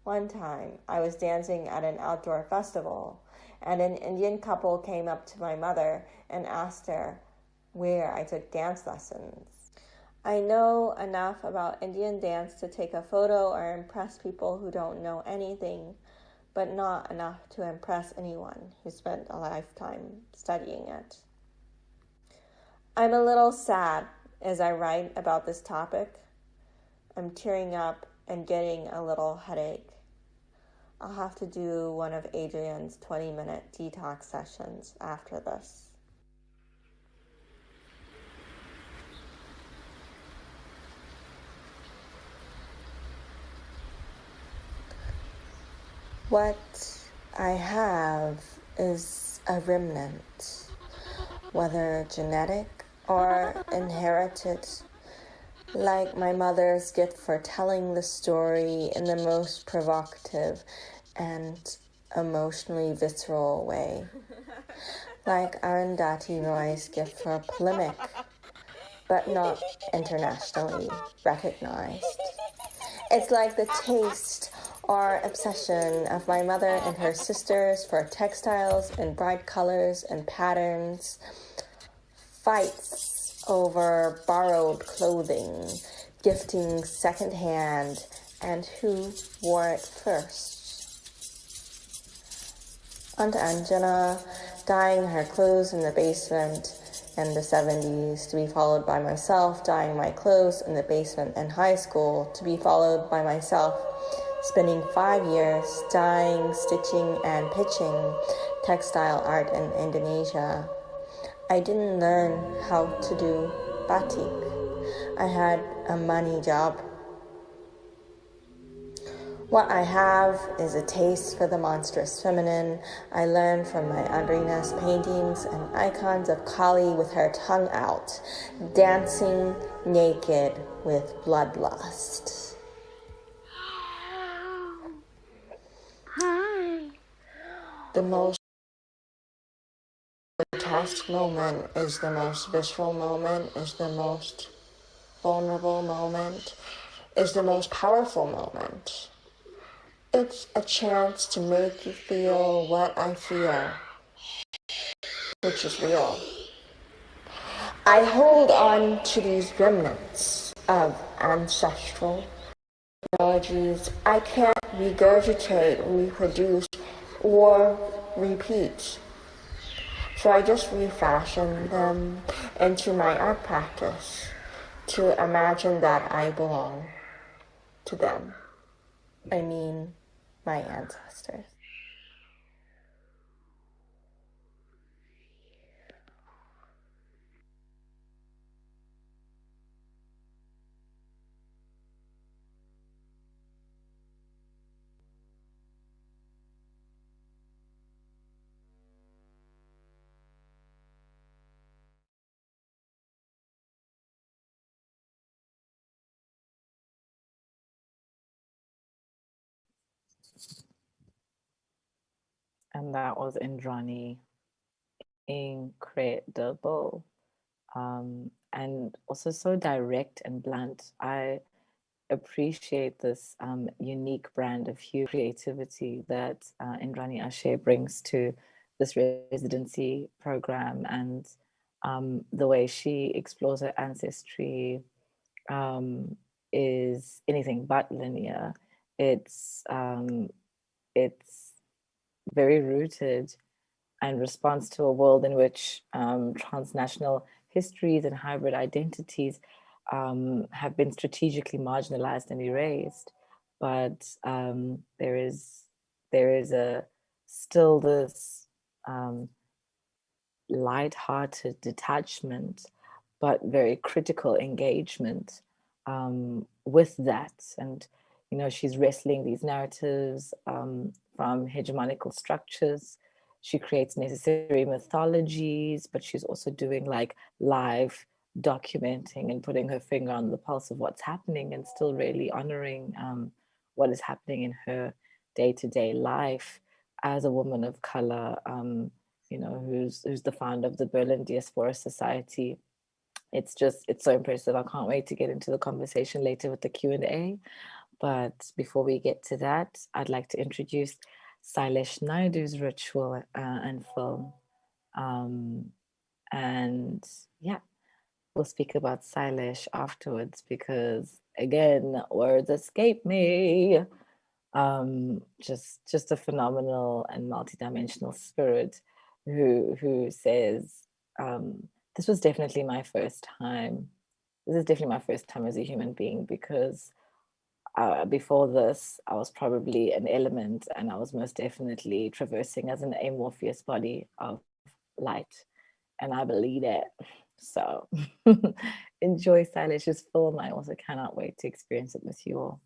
J: One time, I was dancing at an outdoor festival, and an Indian couple came up to my mother and asked her where I took dance lessons. I know enough about Indian dance to take a photo or impress people who don't know anything, but not enough to impress anyone who spent a lifetime studying it. I'm a little sad as I write about this topic. I'm tearing up and getting a little headache. I'll have to do one of Adrienne's 20-minute detox sessions after this. What I have is a remnant, whether genetic or inherited, like my mother's gift for telling the story in the most provocative and emotionally visceral way, like Arundhati Roy's gift for polemic, but not internationally recognized. It's like the taste or obsession of my mother and her sisters for textiles in bright colors and patterns, fights over borrowed clothing, gifting secondhand, and who wore it first. Aunt Anjana dyeing her clothes in the basement, in the 70s, to be followed by myself dyeing my clothes in the basement in high school, to be followed by myself spending 5 years dyeing, stitching, and pitching textile art in Indonesia. I didn't learn how to do batik. I had a money job. What I have is a taste for the monstrous feminine. I learned from my Andrina's paintings and icons of Kali with her tongue out, dancing naked with bloodlust. The most grotesque moment is the most visceral moment, is the most vulnerable moment, is the most powerful moment. It's a chance to make you feel what I feel, which is real. I hold on to these remnants of ancestral technologies I can't regurgitate, reproduce, or repeat. So I just refashion them into my art practice to imagine that I belong to them. I mean, my ancestors.
F: And that was Indrani. Incredible. And also so direct and blunt. I appreciate this unique brand of hue creativity that Indrani Ashe brings to this residency program, and the way she explores her ancestry is anything but linear. It's very rooted and responds to a world in which transnational histories and hybrid identities have been strategically marginalized and erased. But there is still this light-hearted detachment, but very critical engagement with that. And you know, she's wrestling these narratives from hegemonical structures. She creates necessary mythologies, but she's also doing like live documenting and putting her finger on the pulse of what's happening, and still really honoring what is happening in her day-to-day life as a woman of color, you know, who's the founder of the Berlin Diaspora Society. It's so impressive. I can't wait to get into the conversation later with the Q&A. But before we get to that, I'd like to introduce Sailesh Naidu's ritual and film. And yeah, we'll speak about Sailesh afterwards because, again, words escape me. Just a phenomenal and multidimensional spirit who says, this was definitely my first time. This is definitely my first time as a human being, because before this, I was probably an element, and I was most definitely traversing as an amorphous body of light, and I believe it. So enjoy Sailesh's film. I also cannot wait to experience it with you all.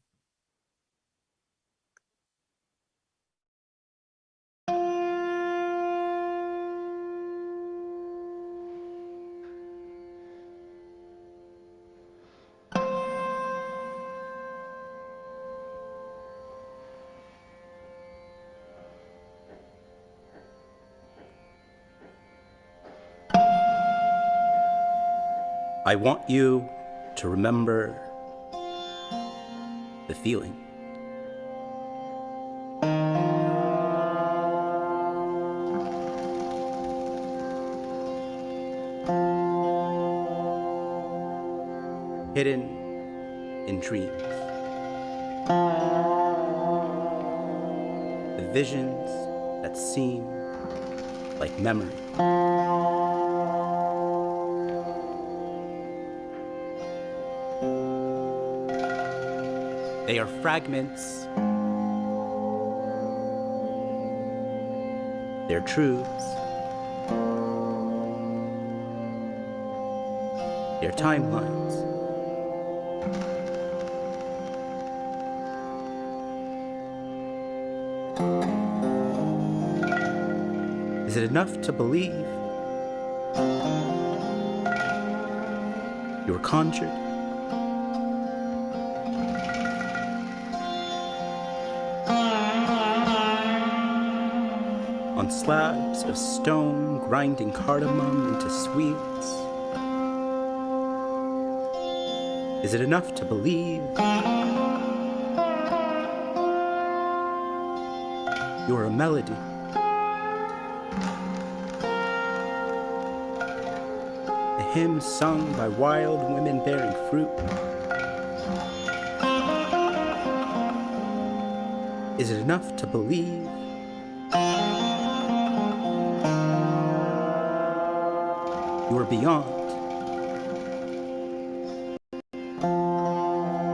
A: I want you to remember the feeling. Hidden in dreams. The visions that seem like memory. They are fragments. They're truths. They're timelines. Is it enough to believe you were conjured? On slabs of stone, grinding cardamom into sweets? Is it enough to believe you're a melody? A hymn sung by wild women bearing fruit? Is it enough to believe you are beyond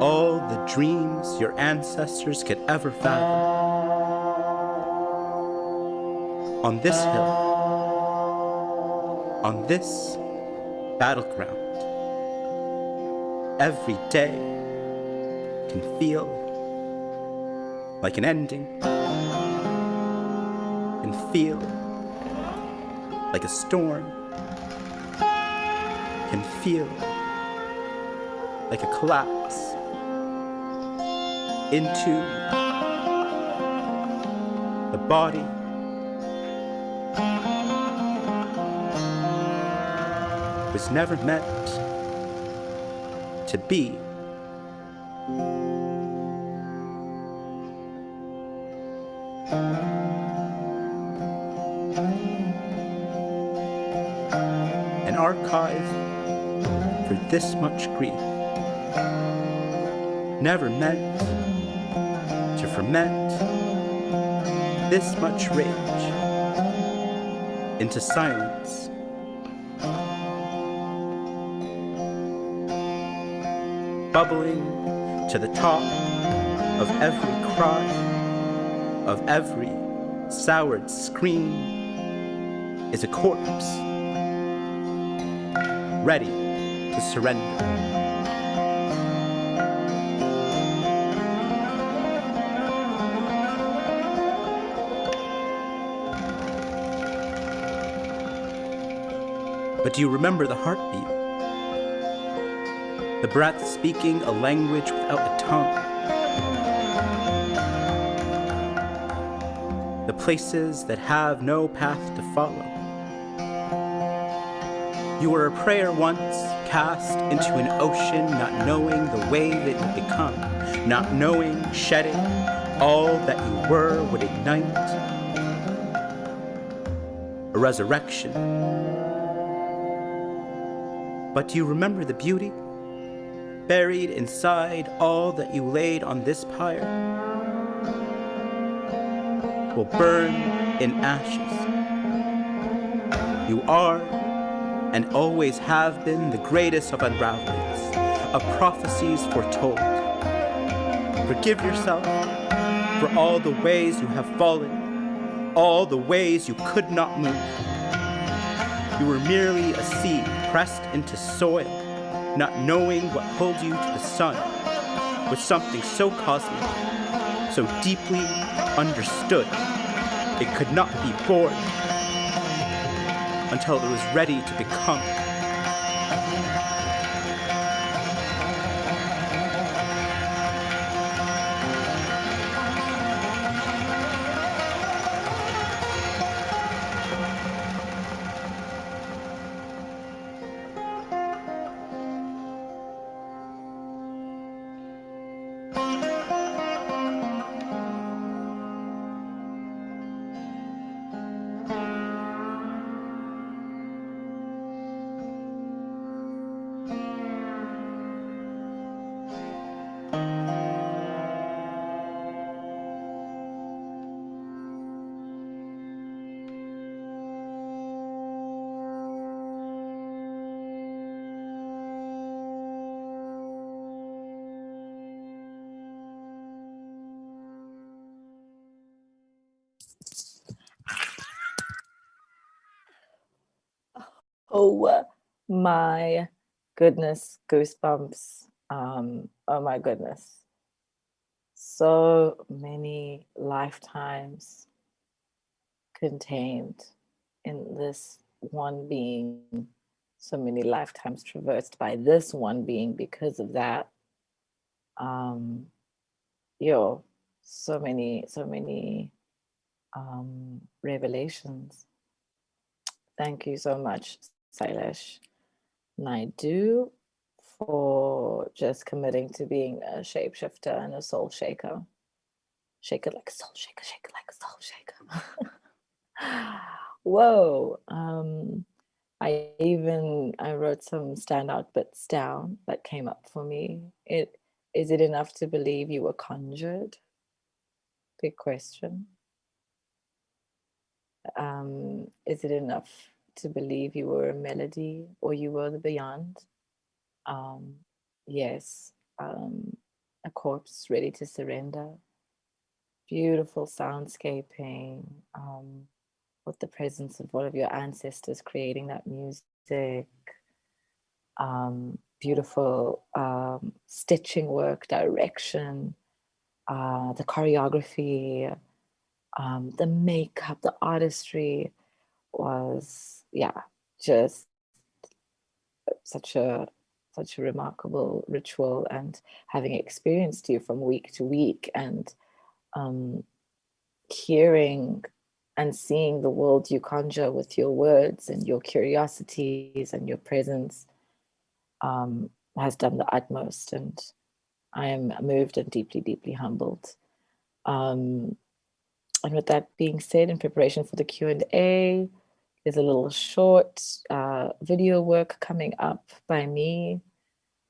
A: all the dreams your ancestors could ever fathom? On this hill, on this battleground, every day can feel like an ending, can feel like a storm, can feel like a collapse into the body was never meant to be. An archive for this much grief, never meant to ferment this much rage into silence. Bubbling to the top of every cry, of every soured scream, is a corpse ready to surrender. But do you remember the heartbeat? The breath speaking a language without a tongue. The places that have no path to follow. You were a prayer once, cast into an ocean, not knowing the way that it would become, not knowing shedding all that you were would ignite a resurrection. But do you remember the beauty? Buried inside all that you laid on this pyre will burn in ashes. You are and always have been the greatest of unravelings, of prophecies foretold. Forgive yourself for all the ways you have fallen, all the ways you could not move. You were merely a seed pressed into soil, not knowing what pulled you to the sun, was something so cosmic, so deeply understood, it could not be born until it was ready to become.
F: Oh my goodness, goosebumps. Oh my goodness. So many lifetimes contained in this one being, so many lifetimes traversed by this one being because of that. So many revelations. Thank you so much, Sailesh Naidu, for just committing to being a shapeshifter and a soul shaker. Shake it like a soul shaker, shake it like a soul shaker. Whoa. I wrote some standout bits down that came up for me. Is it enough to believe you were conjured? Big question. Is it enough to believe you were a melody or you were the beyond? Yes, a corpse ready to surrender. Beautiful soundscaping, with the presence of one of your ancestors creating that music. Beautiful stitching work, direction, the choreography, the makeup, the artistry was, just such a remarkable ritual. And having experienced you from week to week and hearing and seeing the world you conjure with your words and your curiosities and your presence has done the utmost, and I am moved and deeply, deeply humbled. And with that being said, in preparation for the Q&A, there's a little short video work coming up by me,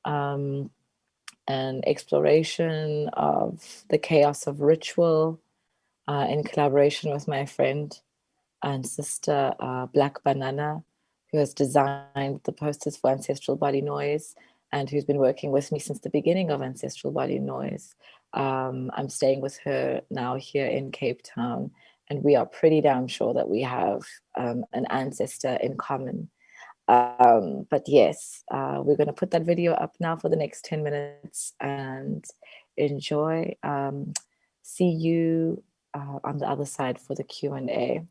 F: an exploration of the chaos of ritual in collaboration with my friend and sister, Black Banana, who has designed the posters for Ancestral Body Noise and who's been working with me since the beginning of Ancestral Body Noise. I'm staying with her now here in Cape Town, and we are pretty damn sure that we have an ancestor in common. But yes, we're going to put that video up now for the next 10 minutes and enjoy. See you on the other side for the Q&A.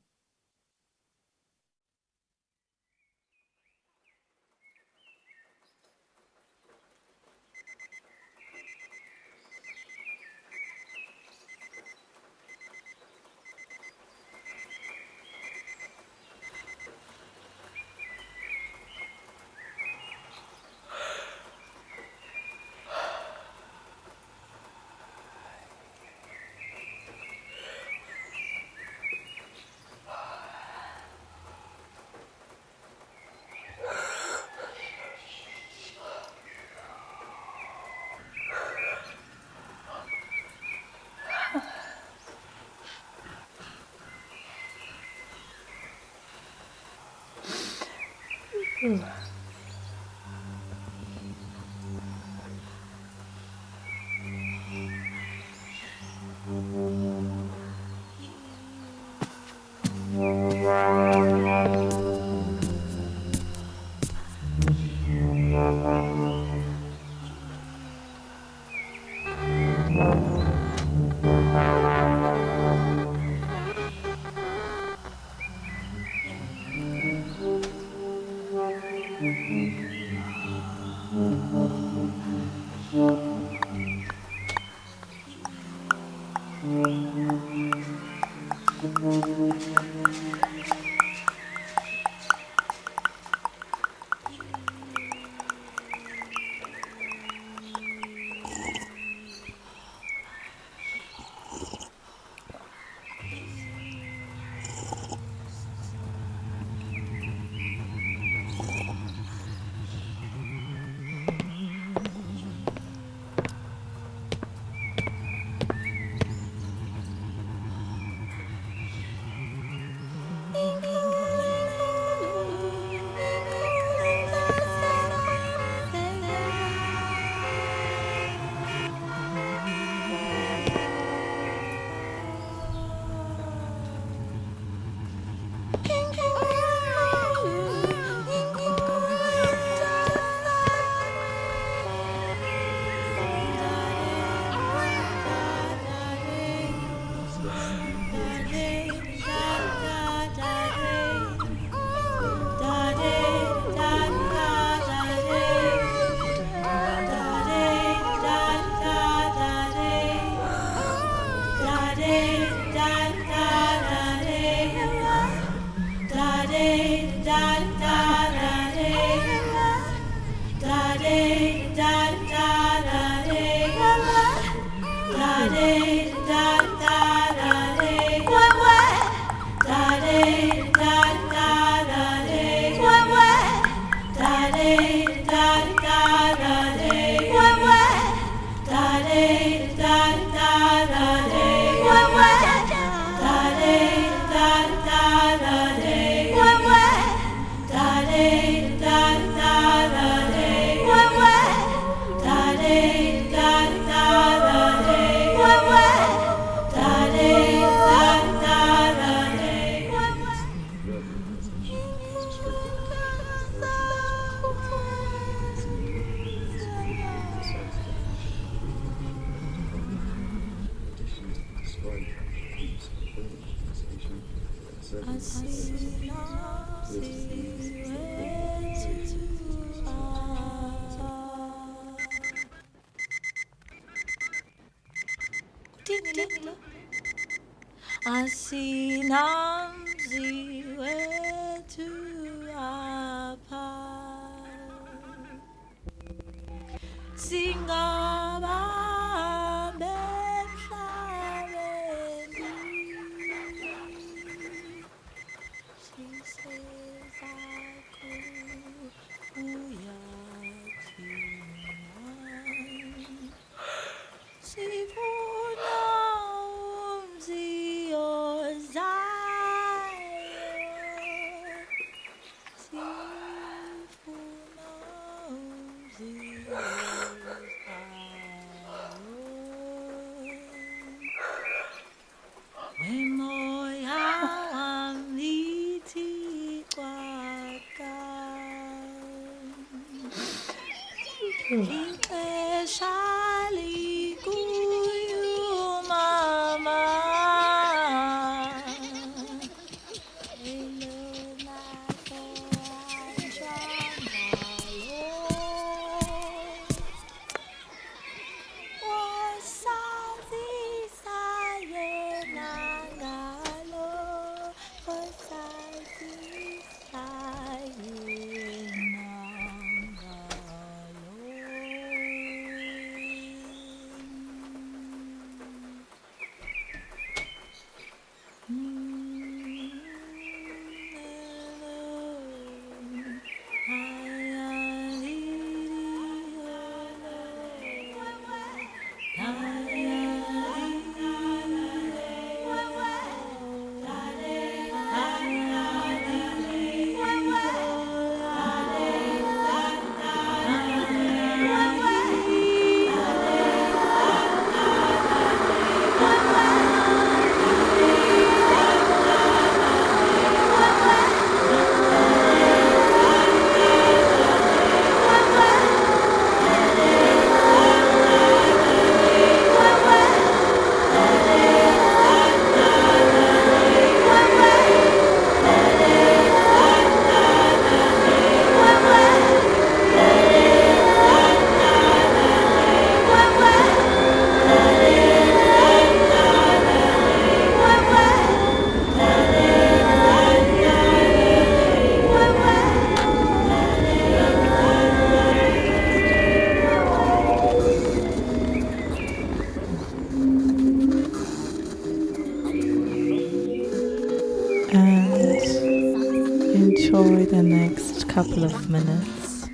L: enjoy the next couple of minutes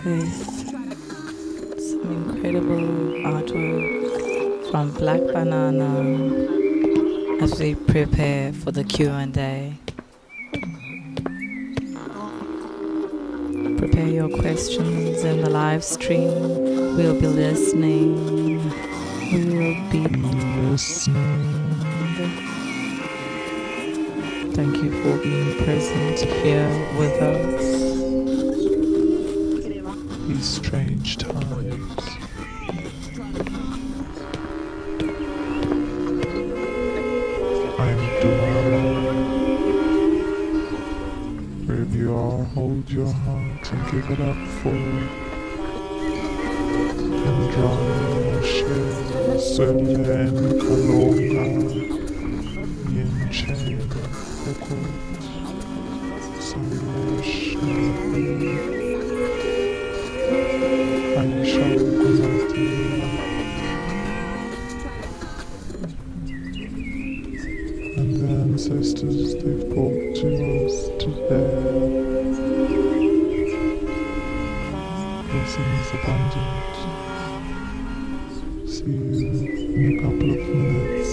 L: with some incredible artwork from Black Banana as we prepare for the Q&A. Prepare your questions in the live stream. We'll be listening. We will be listening. Thank you for being present here with us. These strange times. I'm Dumama. Wherever you are, hold your heart and give it up for Indrani Ashe, Suelen Calonga, Yin
M: Yin Cheng-Kokott, Sailesh Naidu, and the ancestors they've brought to us today. Blessings abundant. See you in a couple of minutes.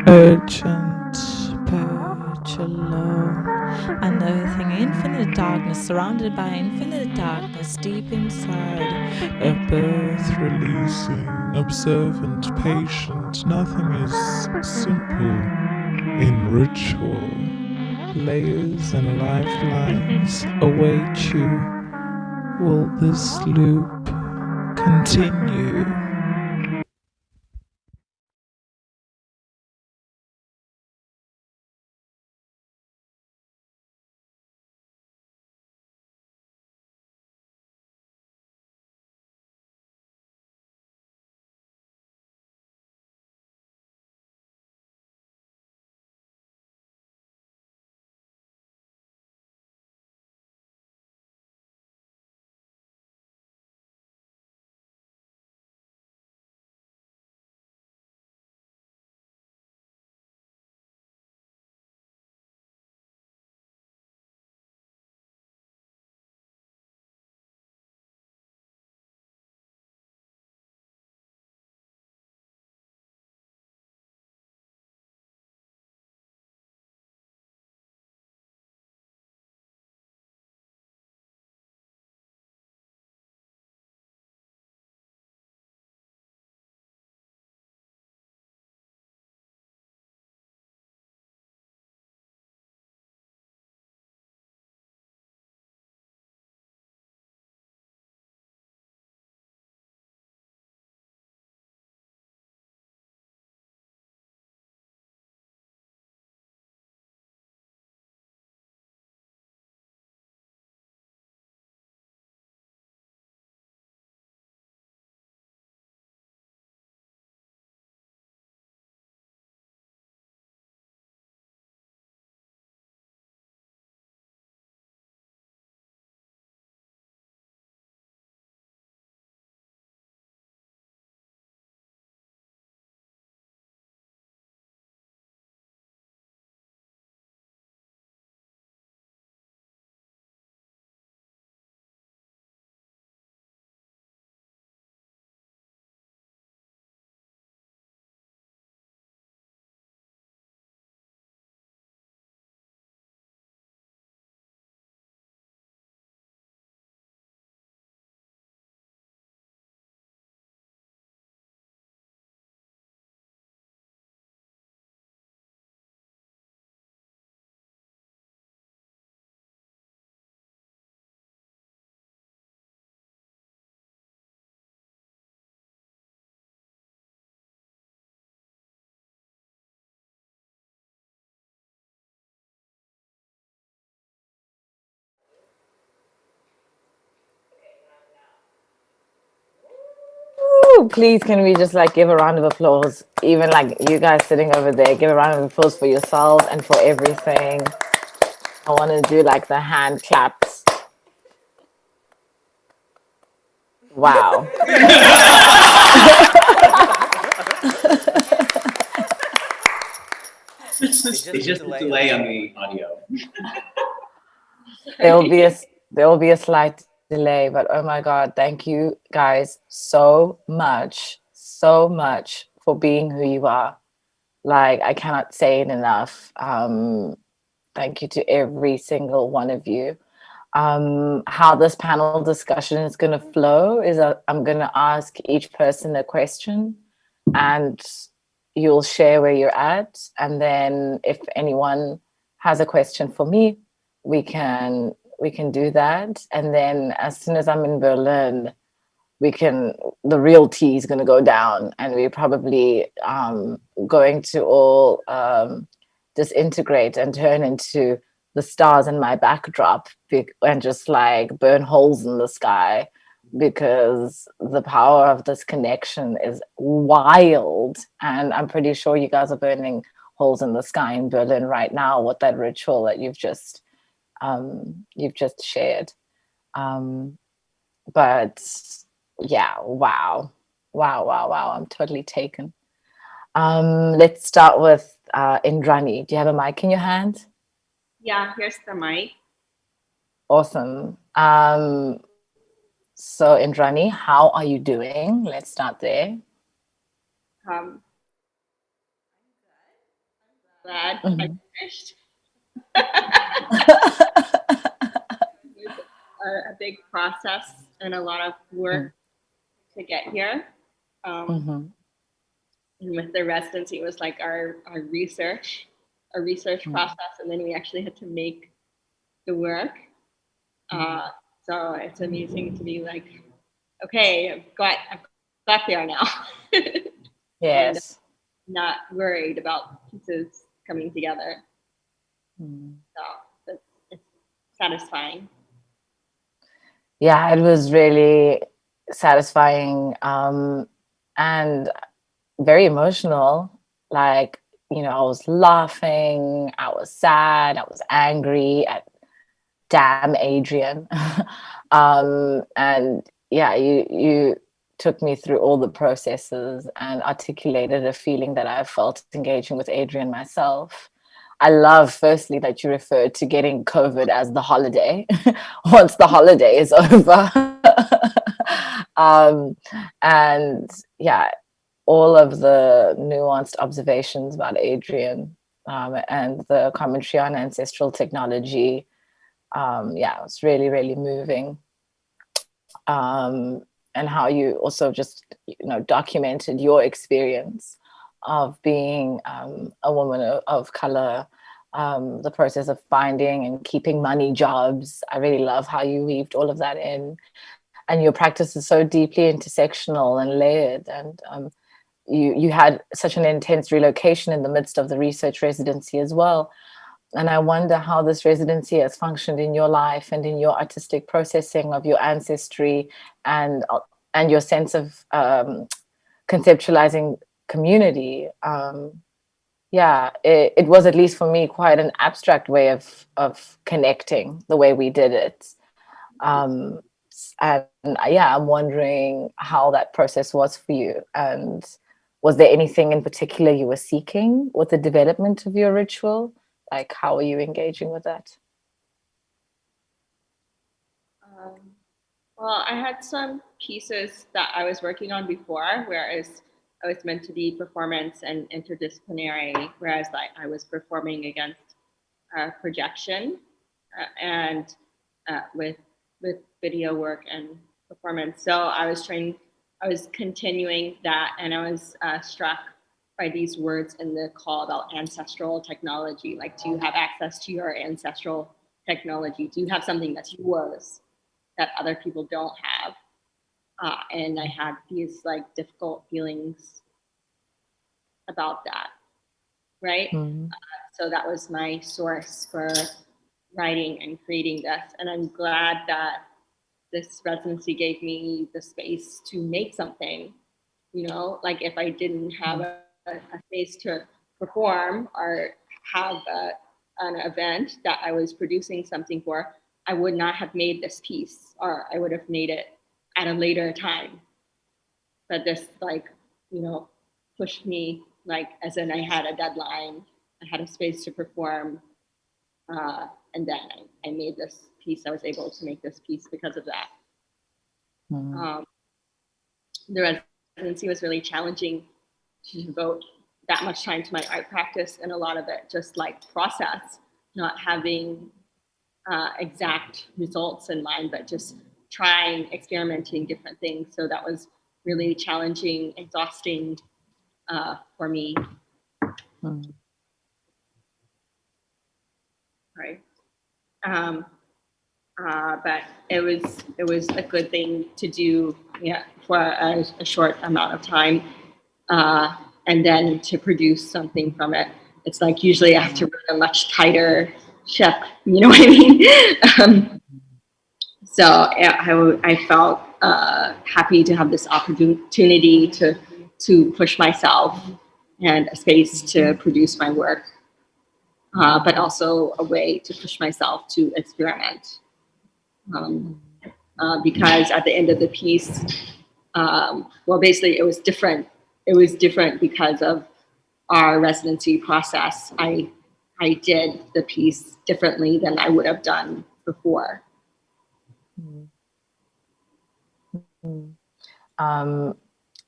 L: Urgent, purge alone, unearthing infinite darkness, surrounded by infinite darkness deep inside.
M: A birth releasing, observant, patient, nothing is simple in ritual. Layers and lifelines await you. Will this loop continue?
F: Woo! Please, can we just like give a round of applause? Even like you guys sitting over there, give a round of applause for yourselves and for everything. I want to do like the hand claps. Wow.
N: It's just a delay on the audio.
F: There will be a slight delay, but oh my God, thank you guys so much for being who you are. Like, I cannot say it enough. Thank you to every single one of you. How this panel discussion is going to flow is I'm going to ask each person a question, and you'll share where you're at. And then if anyone has a question for me, we can do that. And then as soon as I'm in Berlin, the real tea is going to go down, and we're probably going to all disintegrate and turn into the stars in my backdrop and just like burn holes in the sky, because the power of this connection is wild. And I'm pretty sure you guys are burning holes in the sky in Berlin right now with that ritual that you've just shared. But yeah, wow, I'm totally taken. Let's start with Indrani. Do you have a mic in your hand?
O: Yeah, here's the mic.
F: Awesome. So Indrani, how are you doing? Let's start there.
O: I'm glad I finished. It was a big process and a lot of work to get here. And with the residency, it was like our research process, and then we actually had to make the work. So it's amazing to be like, okay, I've got there now.
F: Yes.
O: And not worried about pieces coming together. So it's satisfying.
F: Yeah, it was really satisfying and very emotional. Like, you know, I was laughing, I was sad, I was angry at damn Adrian. And yeah, you took me through all the processes and articulated a feeling that I felt engaging with Adrian myself. I love, firstly, that you referred to getting COVID as the holiday once the holiday is over. And yeah, all of the nuanced observations about Adrian and the commentary on ancestral technology. Yeah, it's really, really moving. And how you also just, you know, documented your experience of being a woman of color, the process of finding and keeping money jobs. I really love how you weaved all of that in. And your practice is so deeply intersectional and layered. And you had such an intense relocation in the midst of the research residency as well. And I wonder how this residency has functioned in your life and in your artistic processing of your ancestry and your sense of conceptualizing community. Yeah, it was, at least for me, quite an abstract way of connecting the way we did it. And yeah, I'm wondering how that process was for you. And was there anything in particular you were seeking with the development of your ritual? Like, how are you engaging with that?
O: Well, I had some pieces that I was working on before, whereas I was meant to be performance and interdisciplinary, whereas I was performing against projection and with video work and performance. So I was continuing that, and I was struck by these words in the call about ancestral technology. Like, do you have access to your ancestral technology? Do you have something that's yours that other people don't have? And I had these like difficult feelings about that, right? So that was my source for writing and creating this. And I'm glad that this residency gave me the space to make something you know, like if I didn't have a space to perform or have an event that I was producing something for, I would not have made this piece, or I would have made it at a later time. But this, like, you know, pushed me, like, as in I had a deadline, I had a space to perform, and then I made this piece. I was able to make this piece because of that. The residency was really challenging to devote that much time to my art practice, and a lot of it just like process, not having exact results in mind, but just trying, experimenting different things. So that was really challenging, exhausting for me. Right. But it was a good thing to do, yeah, for a short amount of time, and then to produce something from it. It's like usually I have to run a much tighter ship. You know what I mean? So I felt happy to have this opportunity to push myself and a space to produce my work, but also a way to push myself to experiment. Because at the end of the piece, well, basically it was different. It was different because of our residency process. I did the piece differently than I would have done before.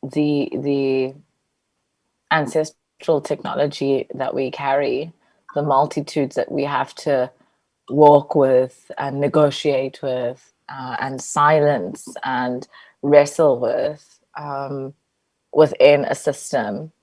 F: The ancestral technology that we carry, the multitudes that we have to walk with and negotiate with, and silence and wrestle with within a system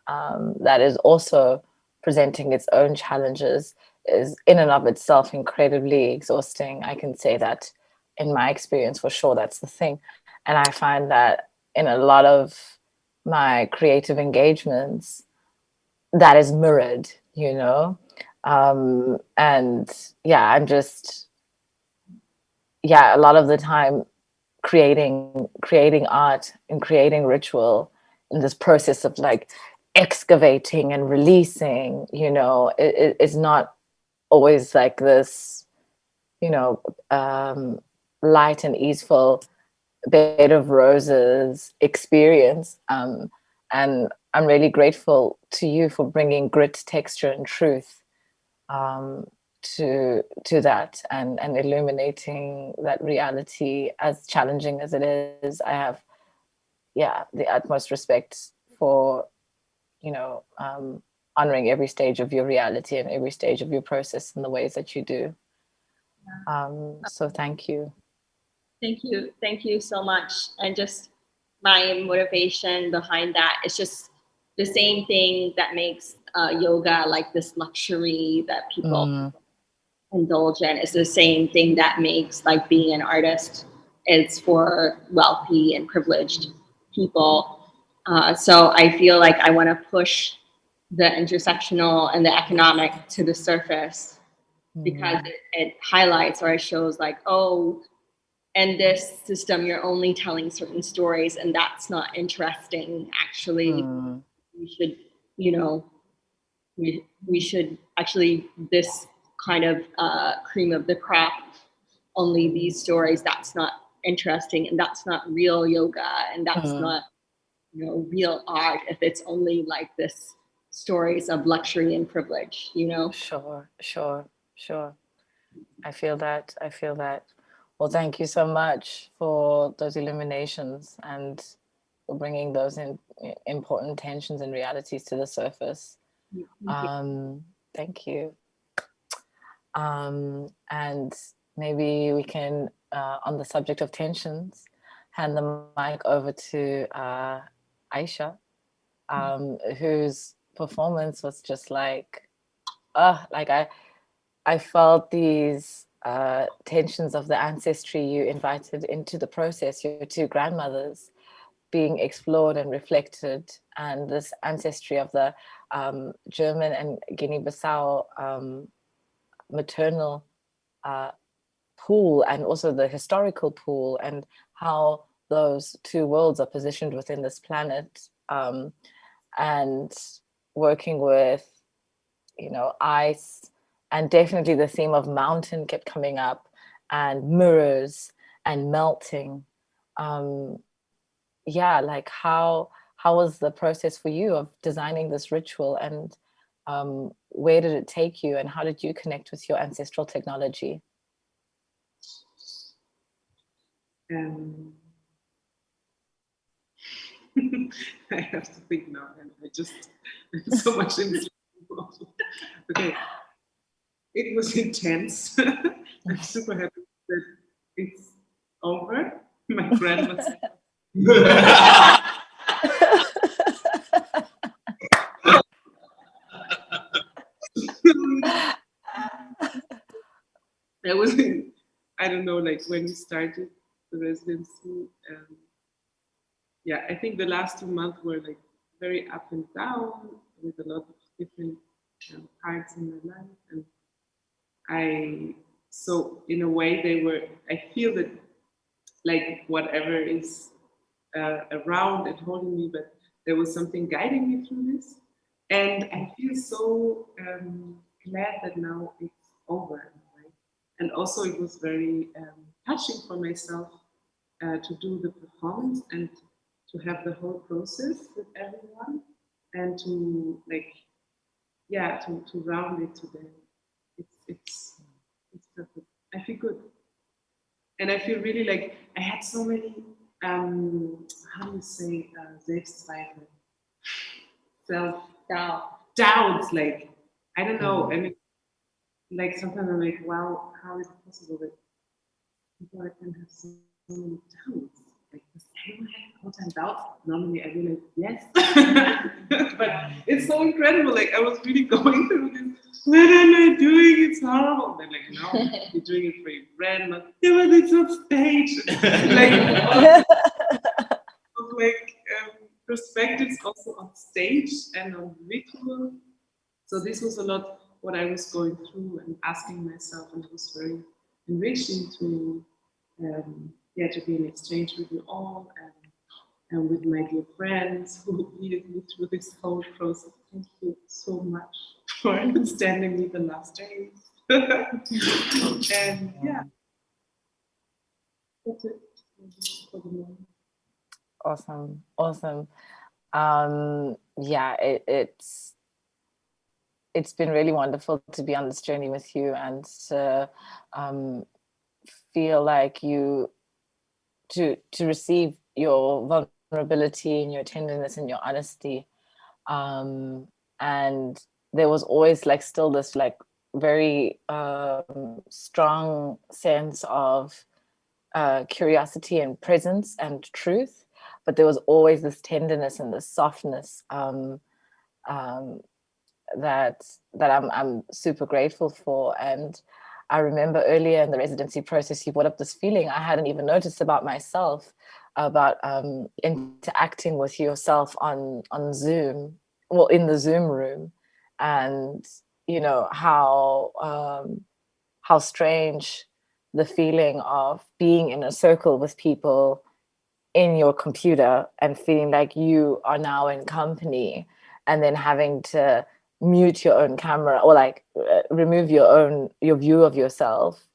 F: that is also presenting its own challenges, is in and of itself incredibly exhausting. I can say that in my experience, for sure, that's the thing. And I find that in a lot of my creative engagements, that is mirrored, you know? And yeah, I'm just, yeah, a lot of the time creating art and creating ritual in this process of like excavating and releasing, you know, it's not always like this, you know, light and easeful bed of roses experience. And I'm really grateful to you for bringing grit, texture, and truth to that, and illuminating that reality, as challenging as it is. I have, yeah, the utmost respect for, you know, honoring every stage of your reality and every stage of your process in the ways that you do. So thank you.
O: Thank you so much. And just my motivation behind that is just the same thing that makes yoga like this luxury that people indulge in. It's the same thing that makes like being an artist is for wealthy and privileged people. So I feel like I want to push the intersectional and the economic to the surface, because it highlights, or it shows like, oh, in this system, you're only telling certain stories, and that's not interesting. Actually, we should, you know, we should actually, this kind of cream of the crop, only these stories, that's not interesting, and that's not real yoga, and that's not, you know, real art if it's only like this stories of luxury and privilege, you know?
F: Sure. I feel that. Well, thank you so much for those illuminations and for bringing those important tensions and realities to the surface. Thank you. And maybe we can, on the subject of tensions, hand the mic over to Aisha, whose performance was just like, I felt these tensions of the ancestry you invited into the process, your two grandmothers being explored and reflected, and this ancestry of the German and Guinea-Bissau maternal pool, and also the historical pool, and how those two worlds are positioned within this planet, and working with, you know, ice, and definitely the theme of mountain kept coming up, and mirrors and melting. Yeah, like how was the process for you of designing this ritual, and where did it take you, and how did you connect with your ancestral technology?
P: I have to think now, and I just there's so much in. Okay, it was intense. I'm super happy that it's over. My grandma said. I was in, I don't know, like when we started the residency. Yeah, I think the last 2 months were like very up and down with a lot of different parts in my life, and so in a way I feel that like whatever is around and holding me, but there was something guiding me through this, and I feel so glad that now it's over, right? And also it was very touching for myself to do the performance and to have the whole process with everyone, and to like, yeah, to round it today. It's perfect. I feel good, and I feel really like I had so many how do you say Selbstzweifel, doubts. Like I don't know. I mean, like sometimes I'm like, wow, how is it possible that people can have so many doubts? Like, does anyone have all-time doubts? Normally I be like, yes. But it's so incredible. Like I was really going through this. What am I doing? It's horrible. They're like, no, you're doing it for your grandma. Yeah, but it's on stage. Like perspectives also on stage and on ritual. So this was a lot what I was going through and asking myself, and it was very enriching to to be in exchange with you all, and with my dear friends who leaded me through this whole process. Thank you so much for understanding me the last days. And yeah, that's it for the moment.
F: Awesome. Yeah, it's been really wonderful to be on this journey with you, and to feel like you to receive your vulnerability and your tenderness and your honesty, and there was always like still this like very strong sense of curiosity and presence and truth, but there was always this tenderness and this softness that I'm super grateful for. And I remember earlier in the residency process, you brought up this feeling I hadn't even noticed about myself, about interacting with yourself on Zoom, well, in the Zoom room, and you know how strange the feeling of being in a circle with people in your computer and feeling like you are now in company, and then having to mute your own camera, or like remove your view of yourself,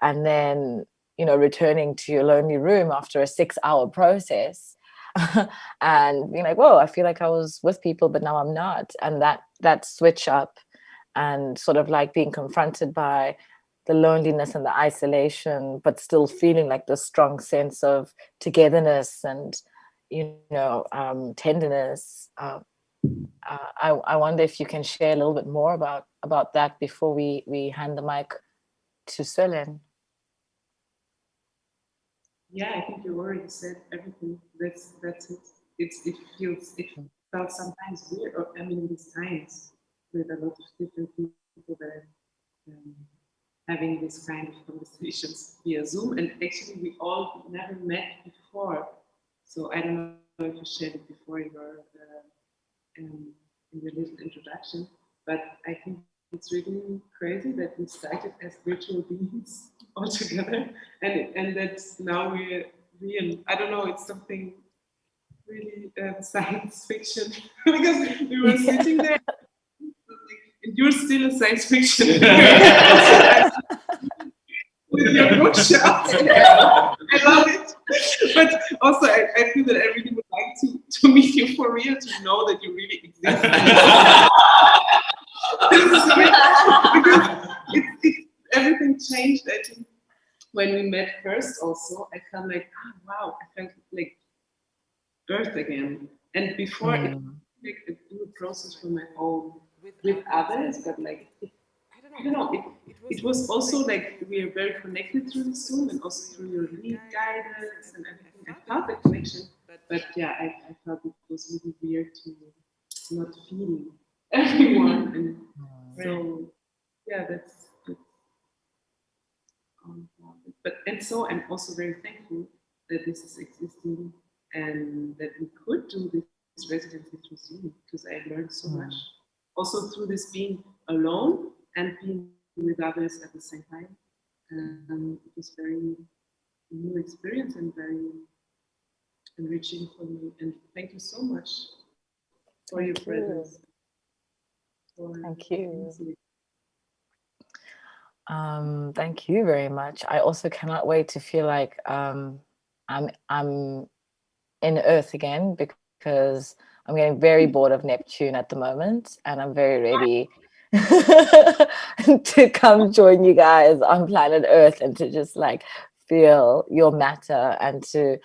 F: and then returning to your lonely room after a 6-hour process and being like, whoa, I feel like I was with people but now I'm not. And that switch up, and sort of like being confronted by the loneliness and the isolation, but still feeling like this strong sense of togetherness and tenderness. I wonder if you can share a little bit more about that before we hand the mic to Suelen.
P: Yeah, I think you already said everything. That's it. It felt sometimes weird, or I mean these times with a lot of different people that are having this kind of conversations via Zoom, and actually we all never met before. So I don't know if you shared it before in your little introduction, but I think it's really crazy that we started as virtual beings all together, and that now real. I don't know, it's something really science fiction because we were sitting there and you're still a science fiction with your bookshelf. I love it. But also I feel that I really would like to meet you for real, to know that you really exist. Because everything changed, I think, when we met first also. I felt like, oh, wow, I felt like Earth again. And before it like I do a process for my own with others, but like I don't know, it was also like we are very connected through the Zoom and also through your lead guidance and everything. I felt the connection, but yeah, I felt it was really weird to not feel everyone, and so yeah, that's but and so I'm also very thankful that this is existing and that we could do this residency through Zoom, because I learned so much. Also through this being alone and being with others at the same time. It was very new experience and very enriching for me. And thank you so much for your presence.
F: Thank you. Thank you very much. I also cannot wait to feel like I'm in Earth again, because I'm getting very bored of Neptune at the moment, and I'm very ready to come join you guys on planet Earth and to just like feel your matter and to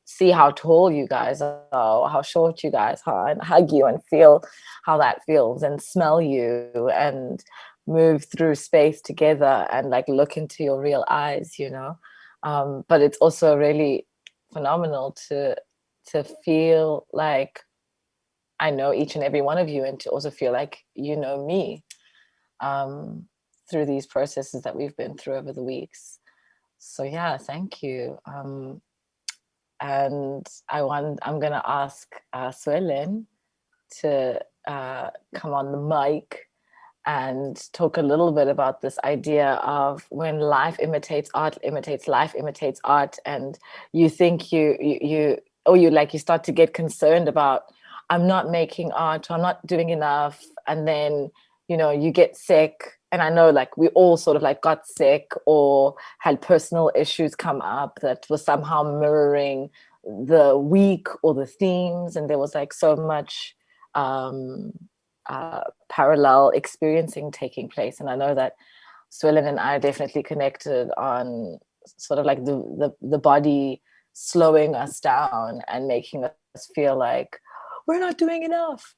F: see how tall you guys are, how short you guys are, and hug you and feel how that feels, and smell you and move through space together and like look into your real eyes, you know. But it's also really phenomenal to feel like I know each and every one of you, and to also feel like you know me through these processes that we've been through over the weeks. So yeah, thank you. And I'm gonna ask Suelen to come on the mic and talk a little bit about this idea of when life imitates art, life imitates art, and you think you start to get concerned about, I'm not making art, or I'm not doing enough, and then you get sick. And I know like we all sort of like got sick or had personal issues come up that was somehow mirroring the week or the themes, and there was like so much parallel experiencing taking place. And I know that Suelen and I are definitely connected on sort of like the body slowing us down and making us feel like we're not doing enough.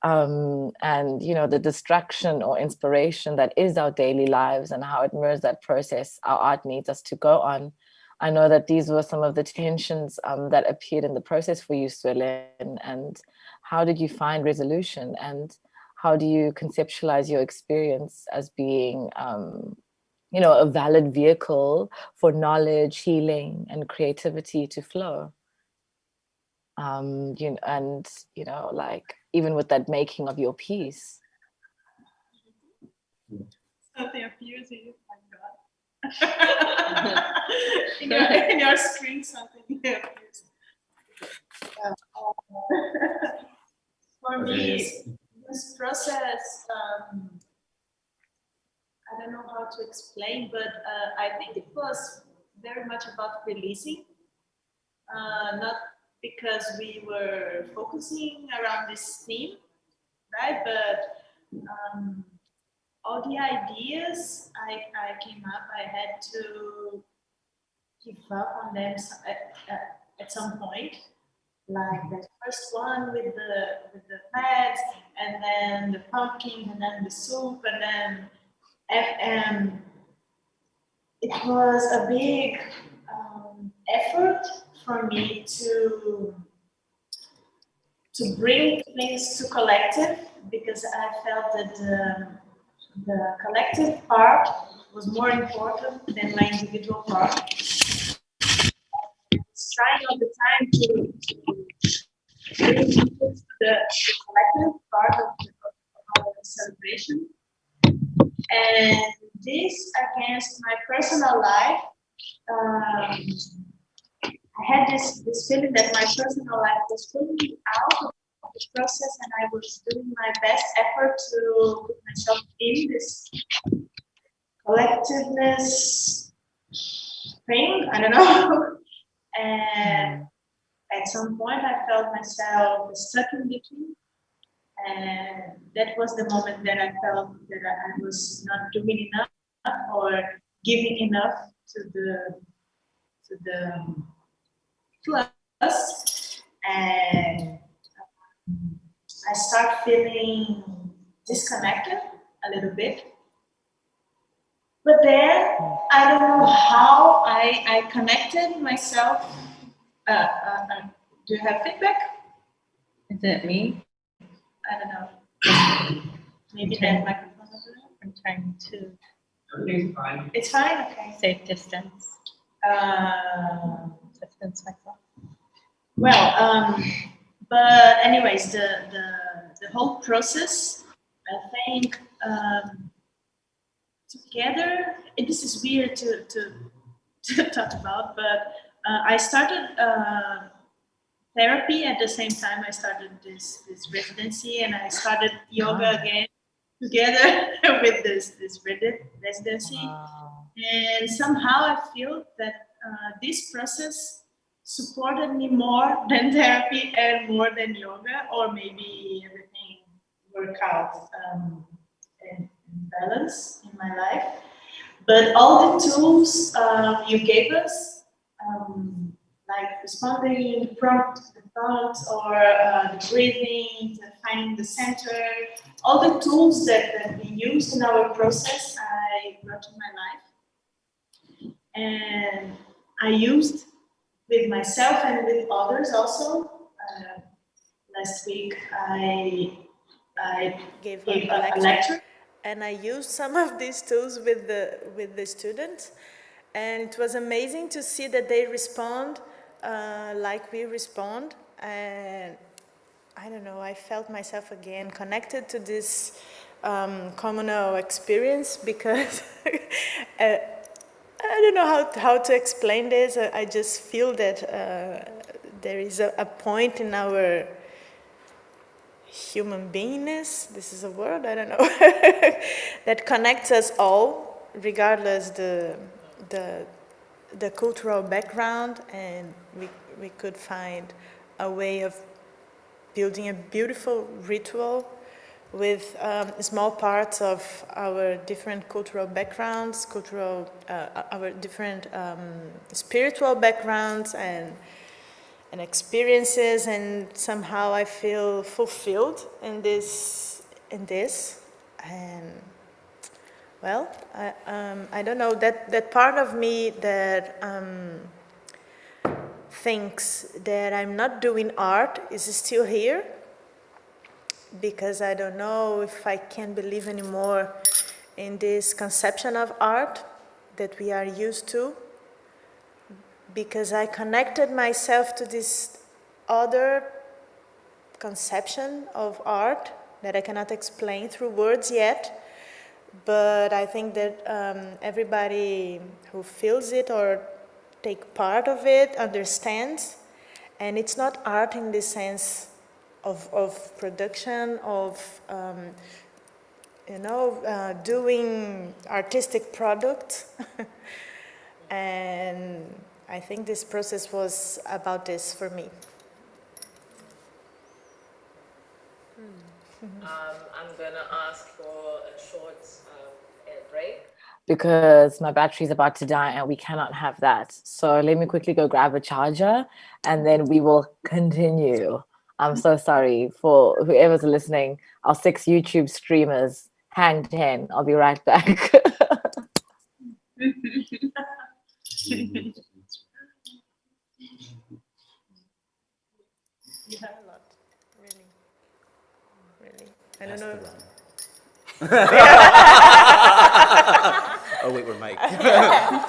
F: And the distraction or inspiration that is our daily lives and how it mirrors that process our art needs us to go on. I know that these were some of the tensions that appeared in the process for you, Suelen. And how did you find resolution, and how do you conceptualize your experience as being a valid vehicle for knowledge, healing, and creativity to flow? Like even with that making of your piece.
C: Something appears here, my God. in your screen, something appears. For me, this process, I don't know how to explain, but I think it was very much about releasing, not because we were focusing around this theme, right? But all the ideas I came up, I had to give up on them at some point. Like the first one with the pads, and then the pumpkin, and then the soup, and then it was a big effort for me to bring things to collective, because I felt that the collective part was more important than my individual part. I was trying all the time to bring people to the collective part of our celebration. And this against my personal life
Q: I had this feeling that my personal life was fully out of the process, and I was doing my best effort to put myself in this collectiveness thing. I don't know. And at some point, I felt myself stuck in between. And that was the moment that I felt that I was not doing enough or giving enough to the class, and I start feeling disconnected a little bit. But then I don't know how I connected myself. Do you have feedback?
O: Is it me?
Q: I don't know. Maybe that microphone.
O: I'm trying to.
N: Everything's fine.
Q: It's fine. Okay.
O: Safe distance. Distance myself.
Q: Well, but anyways, the whole process, I think, together. This is weird to talk about, but I started therapy at the same time I started this residency, and I started yoga again together with this residency.
F: Wow.
Q: And somehow I feel that this process supported me more than therapy and more than yoga, or maybe everything worked out in balance in my life. But all the tools you gave us, like responding the prompt, or the breathing, finding the center, all the tools that we used in our process, I brought to my life. And I used with myself and with others also. Last week I gave a lecture, and I used some of these tools with the students, and it was amazing to see that they respond like we respond. And I don't know, I felt myself again connected to this communal experience, because I don't know how to explain this. I just feel that there is a point in our human beingness, this is a word, I don't know, that connects us all, regardless the cultural background, and we could find a way of building a beautiful ritual with small parts of our different cultural backgrounds, our different spiritual backgrounds and experiences, and somehow I feel fulfilled in this. And well, I don't know, that part of me that thinks that I'm not doing art is still here, because I don't know if I can believe anymore in this conception of art that we are used to, because I connected myself to this other conception of art that I cannot explain through words yet, but I think that everybody who feels it or take part of it understands. And it's not art in the sense of production, of doing artistic product. And I think this process was about this for me.
F: I'm gonna ask for a short break, because my battery's about to die and we cannot have that. So let me quickly go grab a charger and then we will continue. I'm so sorry for whoever's listening, our 6 YouTube streamers. Hang 10. I'll be right back.
Q: You have a lot, really. I don't know.
A: Oh wait, we're mic.
Q: I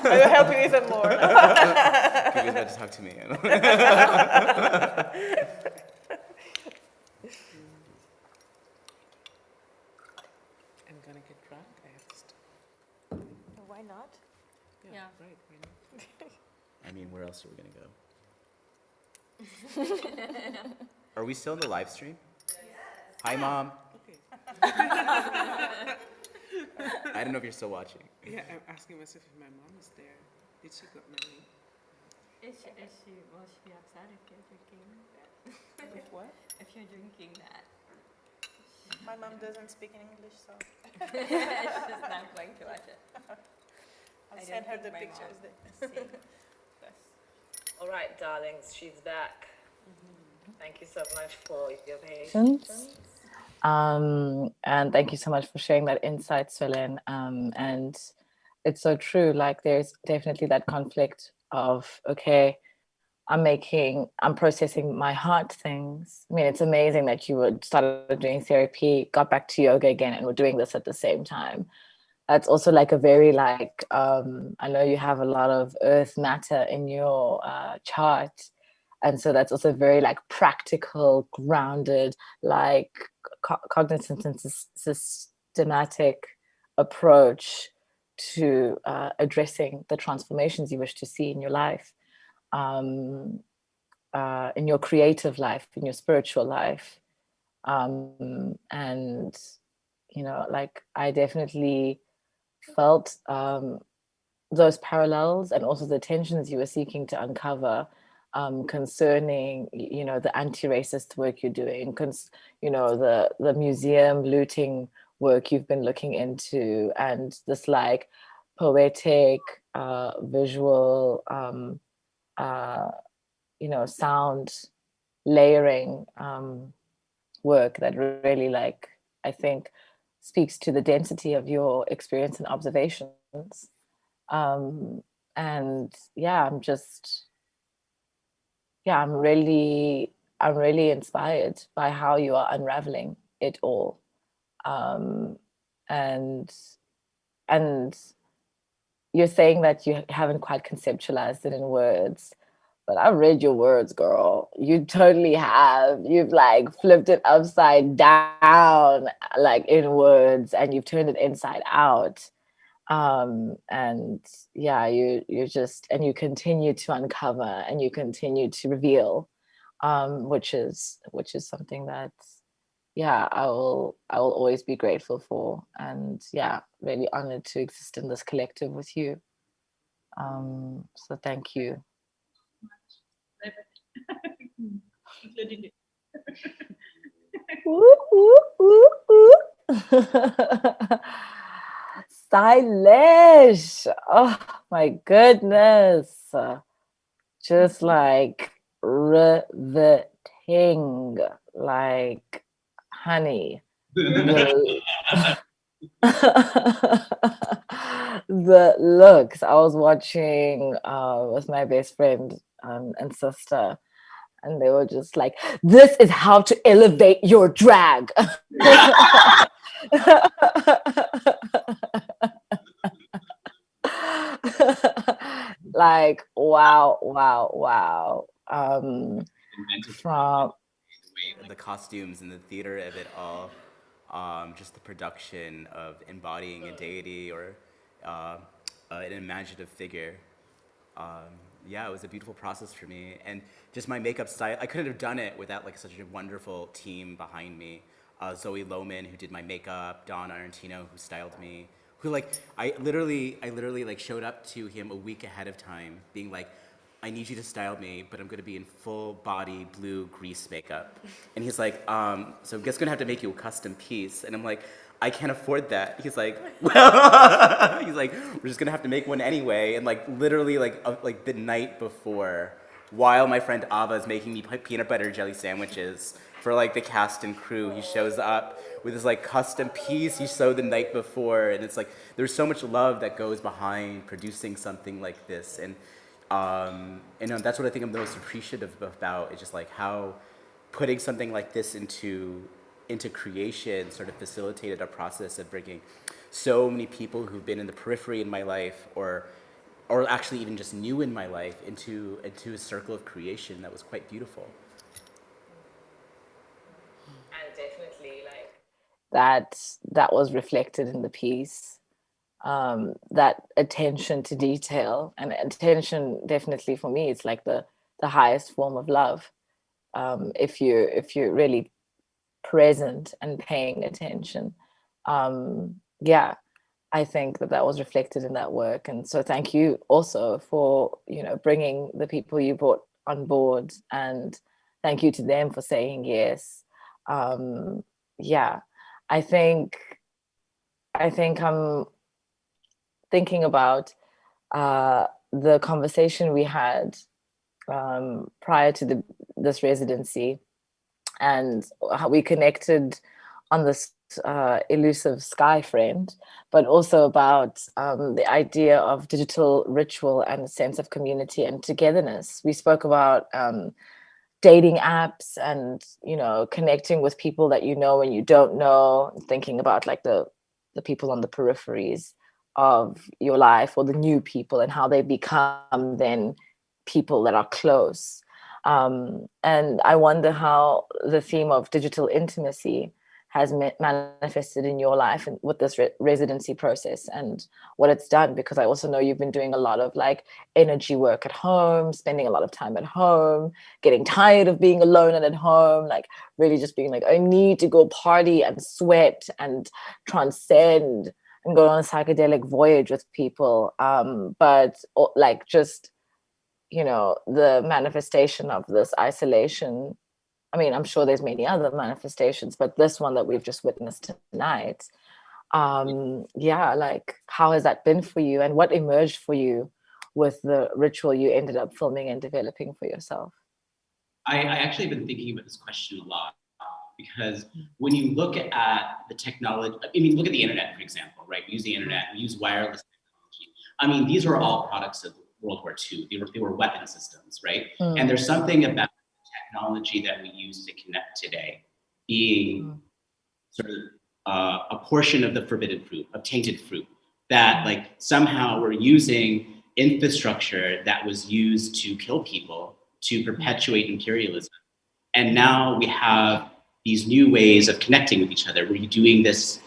Q: will help you even more.
A: You guys got to talk to me.
H: I'm gonna get drunk. I have to stop.
Q: Why not?
H: Yeah. Right. Why not?
A: I mean, where else are we gonna go? Are we still in the live stream? Hi, Mom.
P: Okay.
A: I don't know if you're still watching.
P: Yeah, I'm asking myself if my mom is there. Did she got married?
D: Will she be upset if you're drinking that?
B: If what?
D: If you're drinking that.
C: My mom doesn't speak in English, so.
D: She's not going to watch it.
C: I'll send her the pictures.
F: All right, darlings, she's back. Thank you so much for your patience. And thank you so much for sharing that insight, Suelen. And it's so true, like there's definitely that conflict of, okay, I'm processing my heart things. I mean, it's amazing that you started doing therapy, got back to yoga again, and we're doing this at the same time. That's also like a very like, I know you have a lot of earth matter in your chart. And so that's also very like practical, grounded, like cognizant and systematic approach to addressing the transformations you wish to see in your life, in your creative life, in your spiritual life. And, you know, like I definitely felt those parallels and also the tensions you were seeking to uncover concerning, you know, the anti-racist work you're doing, you know, the museum looting work you've been looking into, and this like poetic, visual, you know, sound layering work that really, like, I think speaks to the density of your experience and observations. And yeah, I'm really inspired by how you are unraveling it all. And you're saying that you haven't quite conceptualized it in words, but I read your words, girl. You totally have. You've like flipped it upside down, like in words, and you've turned it inside out. And yeah, you just, and you continue to uncover and you continue to reveal, which is something that, yeah, I will always be grateful for, and yeah, really honored to exist in this collective with you. So thank you.
Q: Including it.
F: Woo, woo, woo, woo. Sailesh, oh my goodness, just like riveting, like honey. The looks. I was watching with my best friend and sister, and they were just like, this is how to elevate your drag. Like, wow. From
A: the costumes and the theater of it all, just the production of embodying a deity or an imaginative figure. Yeah, it was a beautiful process for me. And just my makeup style, I couldn't have done it without like such a wonderful team behind me. Zoe Lohman, who did my makeup, Don Arantino, who styled me, who like, I literally like showed up to him a week ahead of time being like, I need you to style me, but I'm gonna be in full body blue grease makeup. And he's like, so I'm just gonna have to make you a custom piece. And I'm like, I can't afford that. He's like, well, he's like, we're just gonna have to make one anyway. And like literally like the night before, while my friend Ava is making me peanut butter jelly sandwiches for like the cast and crew, he shows up with this like custom piece he sewed the night before. And it's like, there's so much love that goes behind producing something like this. And that's what I think I'm the most appreciative about, is just like how putting something like this into creation sort of facilitated a process of bringing so many people who've been in the periphery in my life, or actually even just new in my life, into a circle of creation that was quite beautiful.
F: And definitely like that was reflected in the piece. That attention to detail, and attention definitely for me, it's like the the highest form of love. If you're really present and paying attention. Yeah, I think that was reflected in that work. And so thank you also for, bringing the people you brought on board, and thank you to them for saying yes. Yeah, I think I'm thinking about the conversation we had prior to this residency, and how we connected on this elusive sky friend, but also about the idea of digital ritual and a sense of community and togetherness. We spoke about dating apps and, connecting with people that you know and you don't know, thinking about like the people on the peripheries of your life, or the new people, and how they become then people that are close. And I wonder how the theme of digital intimacy has manifested in your life and with this residency process, and what it's done, because I also know you've been doing a lot of like energy work at home, spending a lot of time at home, getting tired of being alone and at home, like really just being like, I need to go party and sweat and transcend and go on a psychedelic voyage with people. But like just, the manifestation of this isolation. I mean, I'm sure there's many other manifestations, but this one that we've just witnessed tonight, yeah, like how has that been for you, and what emerged for you with the ritual you ended up filming and developing for yourself?
N: I actually have been thinking about this question a lot, because when you look at the technology, look at the internet, for example, right? We use the internet, we use wireless technology. These were all products of World War II. They were weapon systems, right? And there's something about technology that we use to connect today being sort of a portion of the forbidden fruit, of tainted fruit, that like somehow we're using infrastructure that was used to kill people, to perpetuate imperialism. And now we have these new ways of connecting with each other. We're doing this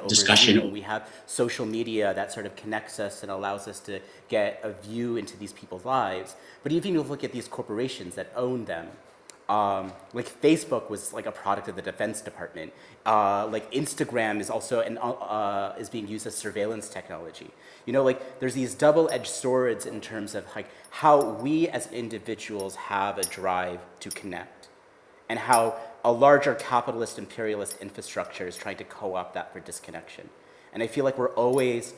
N: discussion.
A: We have social media that sort of connects us and allows us to get a view into these people's lives. But even if you look at these corporations that own them, like Facebook was like a product of the Defense Department. Like Instagram is also is being used as surveillance technology. Like there's these double-edged swords in terms of like how we as individuals have a drive to connect, and how a larger capitalist imperialist infrastructure is trying to co-opt that for disconnection. And I feel like we're always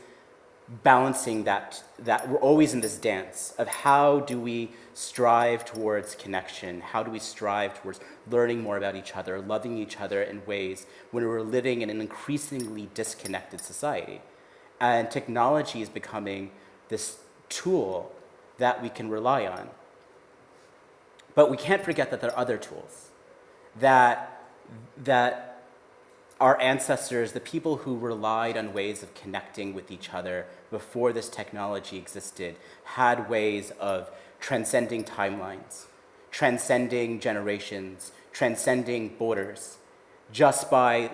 A: balancing that we're always in this dance of how do we strive towards connection, how do we strive towards learning more about each other, loving each other in ways when we're living in an increasingly disconnected society. And technology is becoming this tool that we can rely on. But we can't forget that there are other tools that our ancestors, the people who relied on ways of connecting with each other before this technology existed, had ways of transcending timelines, transcending generations, transcending borders, just by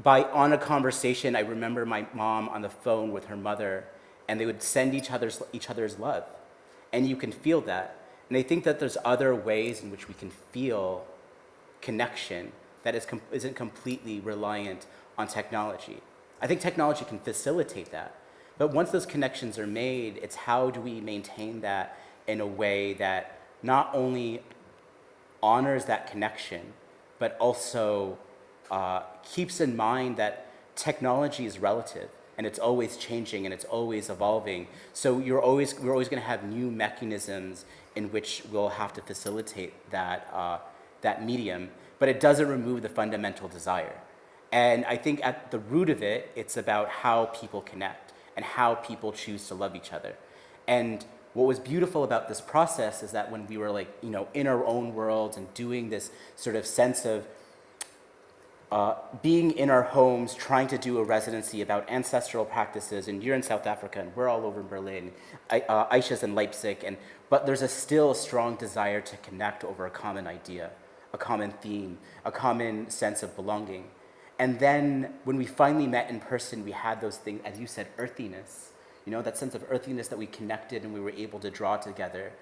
A: on a conversation. I remember my mom on the phone with her mother, and they would send each other's love, and you can feel that. And I think that there's other ways in which we can feel connection that isn't completely reliant on technology. I think technology can facilitate that. But once those connections are made, it's how do we maintain that in a way that not only honors that connection, but also keeps in mind that technology is relative, and it's always changing and it's always evolving. So we're always going to have new mechanisms in which we'll have to facilitate that medium, but it doesn't remove the fundamental desire. And I think at the root of it, it's about how people connect and how people choose to love each other. And what was beautiful about this process is that when we were in our own worlds and doing this sort of sense of being in our homes, trying to do a residency about ancestral practices, and you're in South Africa and we're all over Berlin, Aisha's in Leipzig, but there's still a strong desire to connect over a common idea, a common theme, a common sense of belonging. And then when we finally met in person, we had those things, as you said, earthiness, that sense of earthiness that we connected and we were able to draw together.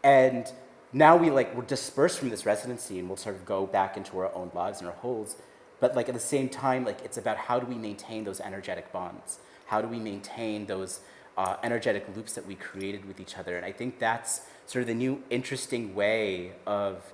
A: And now we're dispersed from this residency and we'll sort of go back into our own lives and our holes. But like at the same time, like it's about how do we maintain those energetic bonds? How do we maintain those energetic loops that we created with each other? And I think that's sort of the new interesting way of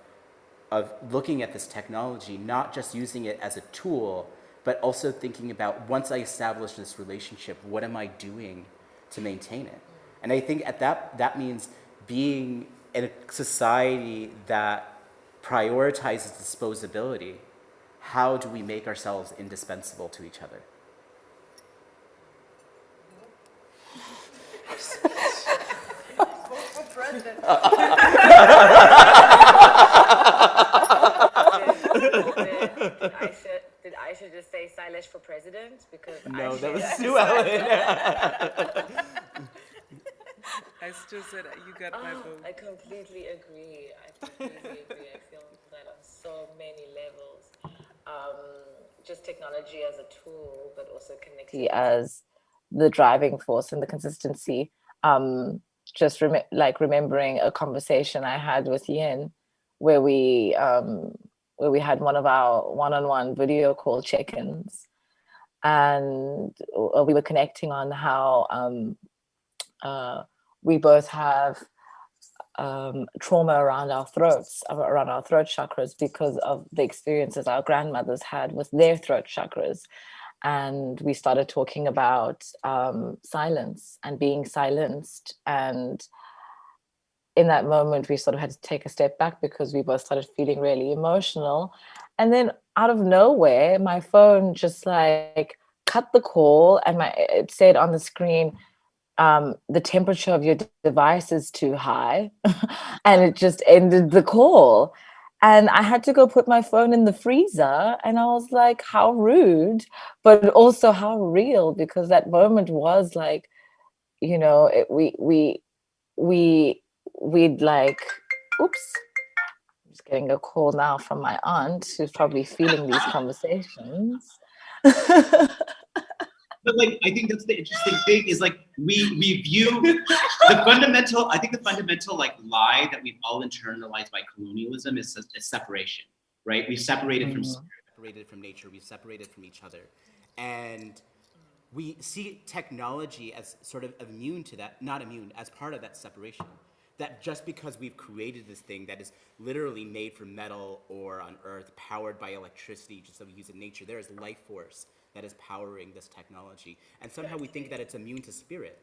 A: looking at this technology, not just using it as a tool, but also thinking about, once I establish this relationship, what am I doing to maintain it? And I think that means being in a society that prioritizes disposability. How do we make ourselves indispensable to each other?
B: For president.
F: Did Aisha just say Sailesh for president? Because
A: No,
F: Aisha
A: that was Suelen.
P: I still said you got my vote.
F: I completely agree. I feel that on so many levels. Just technology as a tool, but also connectivity as the driving force and the consistency. Just remembering a conversation I had with Yin, where we had one of our one-on-one video call check-ins, and we were connecting on how we both have trauma around our throats, around our throat chakras, because of the experiences our grandmothers had with their throat chakras. And we started talking about silence and being silenced. And in that moment, we sort of had to take a step back because we both started feeling really emotional. And then out of nowhere, my phone just like cut the call, and it said on the screen, the temperature of your device is too high. And it just ended the call. And I had to go put my phone in the freezer, and I was like, how rude, but also how real, because that moment was like, you know, we'd like, oops, I'm just getting a call now from my aunt who's probably feeling these conversations.
N: But like, I think that's the interesting thing is like we view the fundamental like lie that we've all internalized by colonialism is separation, right? We've separated from spirit, separated from nature, we've separated from each other. And we see technology as sort of immune to that, not immune, as part of that separation. That just because we've created this thing that is literally made from metal or on earth, powered by electricity, just that we use in nature, there is life force that is powering this technology. And somehow we think that it's immune to spirit.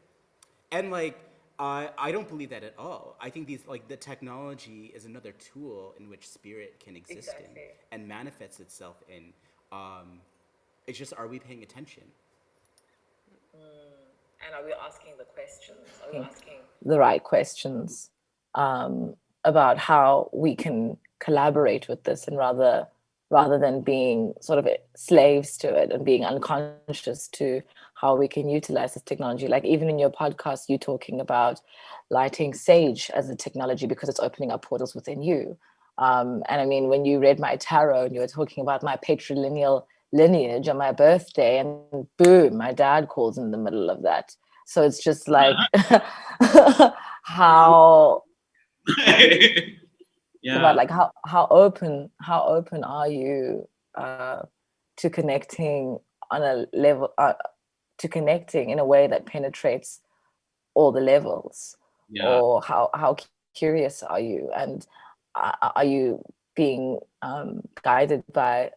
N: And like, I don't believe that at all. I think the technology is another tool in which spirit can exist in and manifests itself in. It's just, are we paying attention?
F: And are we asking the questions? Are we asking the right questions about how we can collaborate with this, and rather than being sort of slaves to it and being unconscious to how we can utilize this technology? Like even in your podcast, you talking about lighting sage as a technology because it's opening up portals within you. And I mean, when you read my tarot and you were talking about my patrilineal lineage on my birthday, and boom, my dad calls in the middle of that. So it's just like how about like how open are you to connecting on a level, to connecting in a way that penetrates all the levels, or how curious are you, and are you being guided by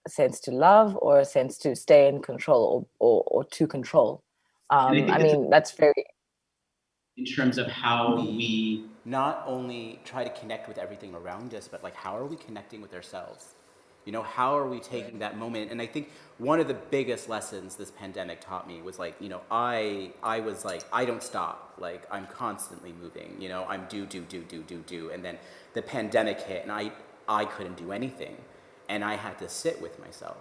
F: a sense to love or a sense to stay in control, or to control? I mean, that's very...
N: In terms of how we not only try to connect with everything around us, but like, how are we connecting with ourselves? You know, how are we taking that moment? And I think one of the biggest lessons this pandemic taught me was like, you know, I was like, I don't stop. Like, I'm constantly moving, you know, I'm do. And then the pandemic hit, and I couldn't do anything. And I had to sit with myself.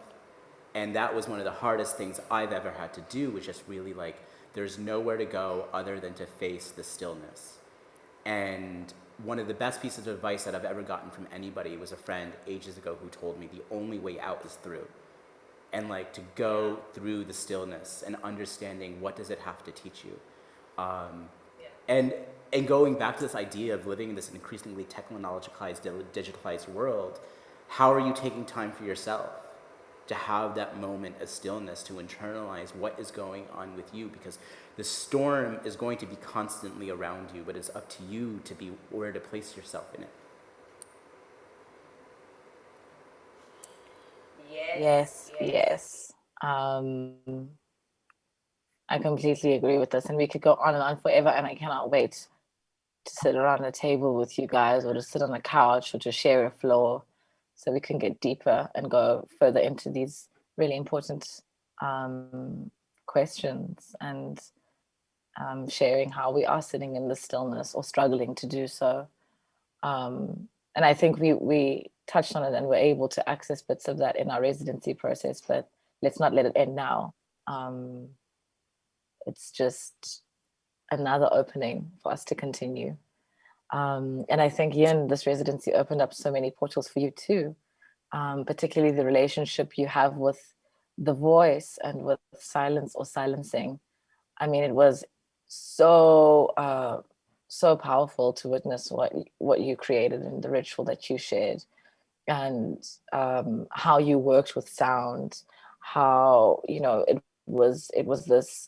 N: And that was one of the hardest things I've ever had to do, was just really like, there's nowhere to go other than to face the stillness. And one of the best pieces of advice that I've ever gotten from anybody was a friend ages ago who told me the only way out is through. And like, to go through the stillness and understanding what does it have to teach you.
A: And going back to this idea of living in this increasingly technologicalized, digitalized world, how are you taking time for yourself to have that moment of stillness, to internalize what is going on with you? Because the storm is going to be constantly around you, but it's up to you to be where to place yourself in it.
F: Yes. I completely agree with this, and we could go on and on forever, and I cannot wait to sit around a table with you guys, or to sit on a couch, or to share a floor, so we can get deeper and go further into these really important questions, and sharing how we are sitting in the stillness or struggling to do so. And I think we touched on it, and we're able to access bits of that in our residency process, but let's not let it end now. It's just another opening for us to continue. And I think, Yin, this residency opened up so many portals for you too, particularly the relationship you have with the voice and with silence or silencing. I mean, it was so powerful to witness what you created in the ritual that you shared, and how you worked with sound, how, you know, it was this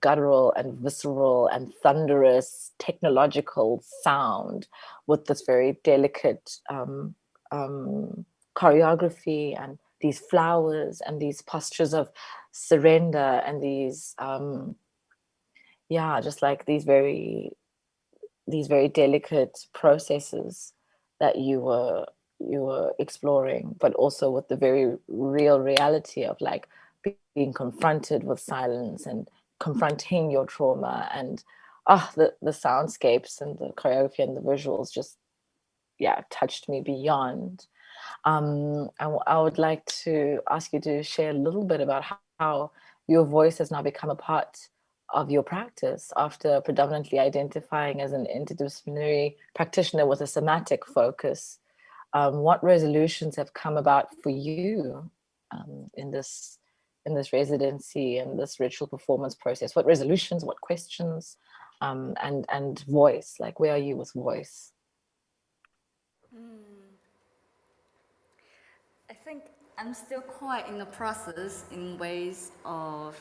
F: guttural and visceral and thunderous technological sound with this very delicate choreography, and these flowers and these postures of surrender, and these just like these very delicate processes that you were exploring, but also with the very real reality of like being confronted with silence and confronting your trauma. And the soundscapes and the choreography and the visuals just touched me beyond. I would like to ask you to share a little bit about how your voice has now become a part of your practice after predominantly identifying as an interdisciplinary practitioner with a somatic focus. What resolutions have come about for you in this residency and this ritual performance process? What resolutions, what questions, and voice? Like, where are you with voice?
R: I think I'm still quite in the process in ways of,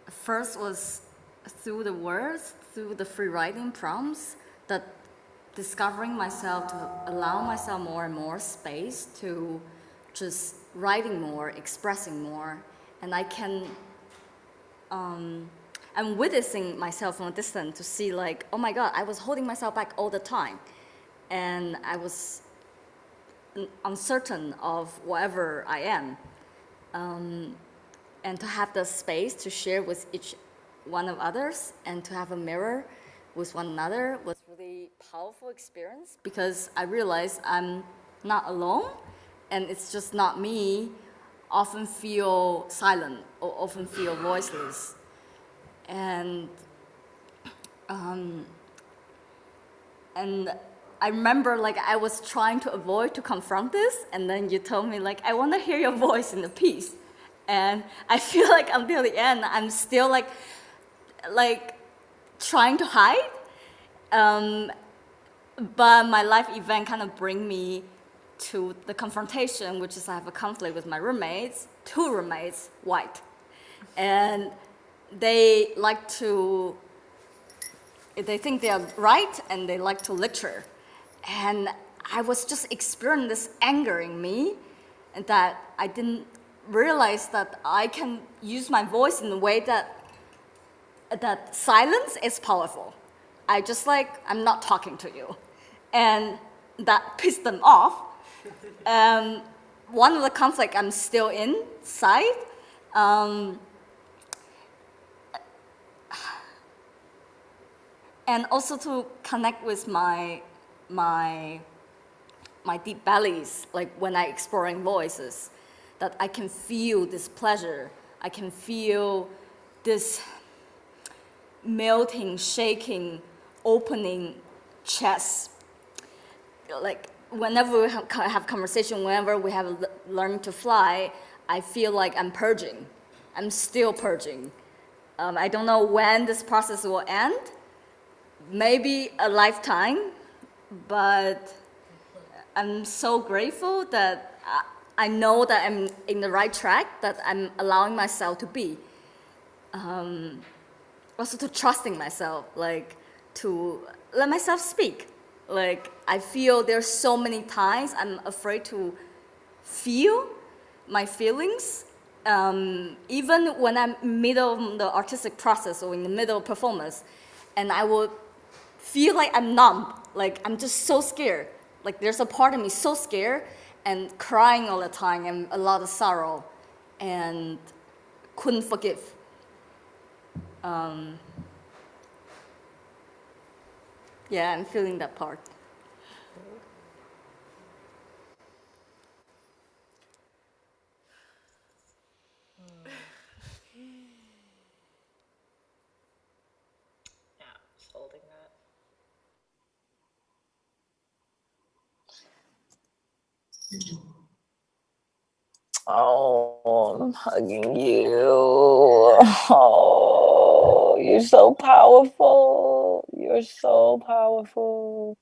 R: first was through the words, through the free writing prompts, that discovering myself, to allow myself more and more space to just writing more, expressing more. And I can, I'm witnessing myself from a distance to see like, oh my God, I was holding myself back all the time. And I was uncertain of whatever I am. And to have the space to share with each one of others, and to have a mirror with one another, was really powerful experience, because I realized I'm not alone, and it's just not me. Often feel silent or often feel voiceless. And I remember like I was trying to avoid to confront this, and then you told me like, I want to hear your voice in the piece. And I feel like until the end, I'm still like trying to hide. But my life event kind of bring me to the confrontation, which is I have a conflict with my roommates, 2 roommates, white. And they think they are right, and they like to lecture. And I was just experiencing this anger in me, and that I didn't realize that I can use my voice in a way that silence is powerful. I just like, I'm not talking to you. And that pissed them off. One of the conflict I'm still inside. And also to connect with my deep bellies, like when I exploring voices, that I can feel this pleasure. I can feel this melting, shaking, opening chest. Like whenever we have conversation, whenever we have learned to fly, I feel like I'm purging. I'm still purging. I don't know when this process will end, maybe a lifetime, but I'm so grateful that I know that I'm in the right track, that I'm allowing myself to be. Also to trusting myself, like to let myself speak. Like I feel there's so many times I'm afraid to feel my feelings, even when I'm middle of the artistic process or in the middle of performance, and I will feel like I'm numb, like I'm just so scared. Like there's a part of me so scared and crying all the time and a lot of sorrow and couldn't forgive. Yeah, I'm feeling that part.
F: Yeah, just holding that. Oh, I'm hugging you. Oh, you're so powerful. You're so powerful.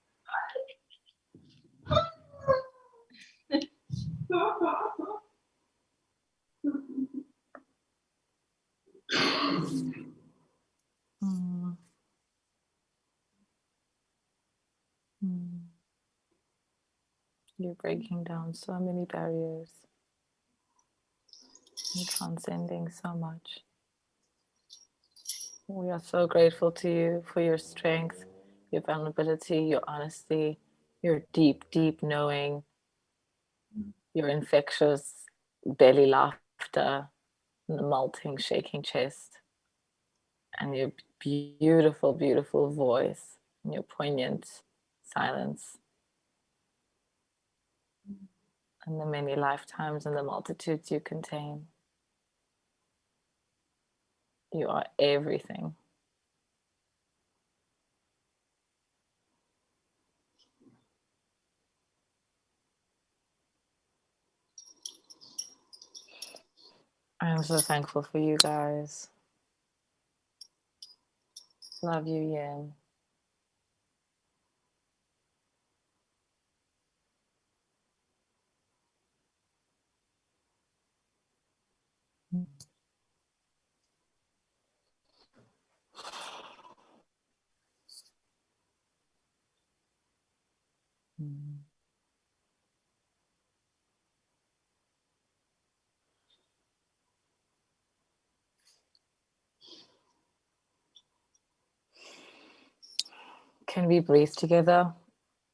F: Mm. Mm. You're breaking down so many barriers. You're transcending so much. We are so grateful to you for your strength, your vulnerability, your honesty, your deep, deep knowing, your infectious belly laughter, and the melting, shaking chest, and your beautiful, beautiful voice, and your poignant silence, and the many lifetimes and the multitudes you contain. You are everything. I am so thankful for you guys. Love you, Yin. Can we breathe together?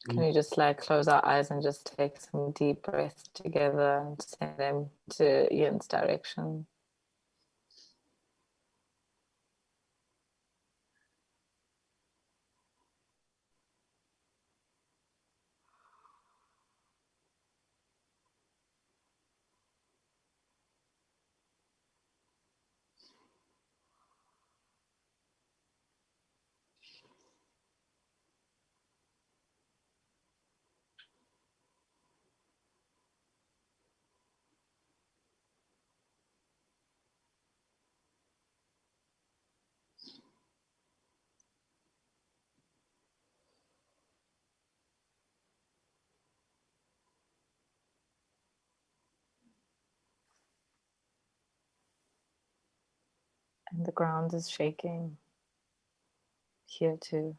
F: Can we just like close our eyes and just take some deep breaths together and send them to Yin's direction? And the ground is shaking here too.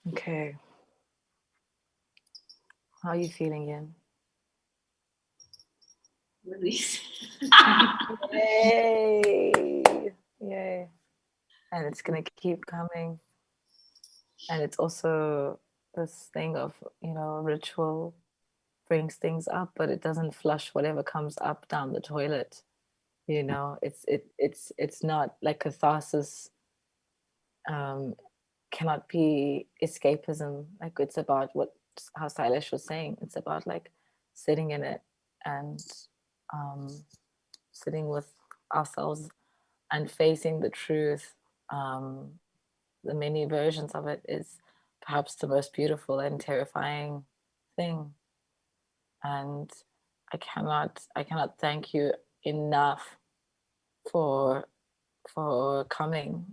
F: Okay. How are you feeling, Yin?
O: Release.
F: Yay! Yay. And it's gonna keep coming. And it's also this thing of, ritual brings things up, but it doesn't flush whatever comes up down the toilet. It's not like catharsis cannot be escapism. Like it's about how Sailesh was saying. It's about like sitting in it and sitting with ourselves and facing the truth. The many versions of it is perhaps the most beautiful and terrifying thing. And I cannot thank you enough for coming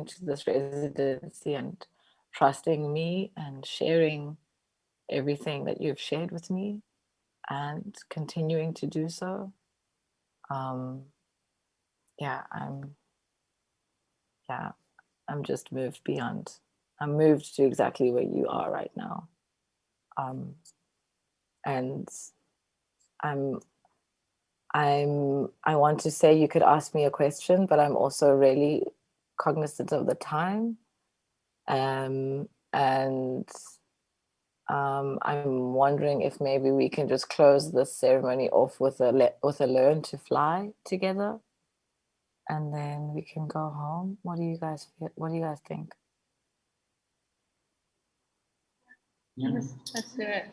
F: to this residency and trusting me and sharing everything that you've shared with me and continuing to do so. I'm just moved beyond. I'm moved to exactly where you are right now. And I want to say you could ask me a question, but I'm also really cognizant of the time. And I'm wondering if maybe we can just close this ceremony off with a learn to fly together, and then we can go home. What do you guys think?
O: Yeah. Let's do it.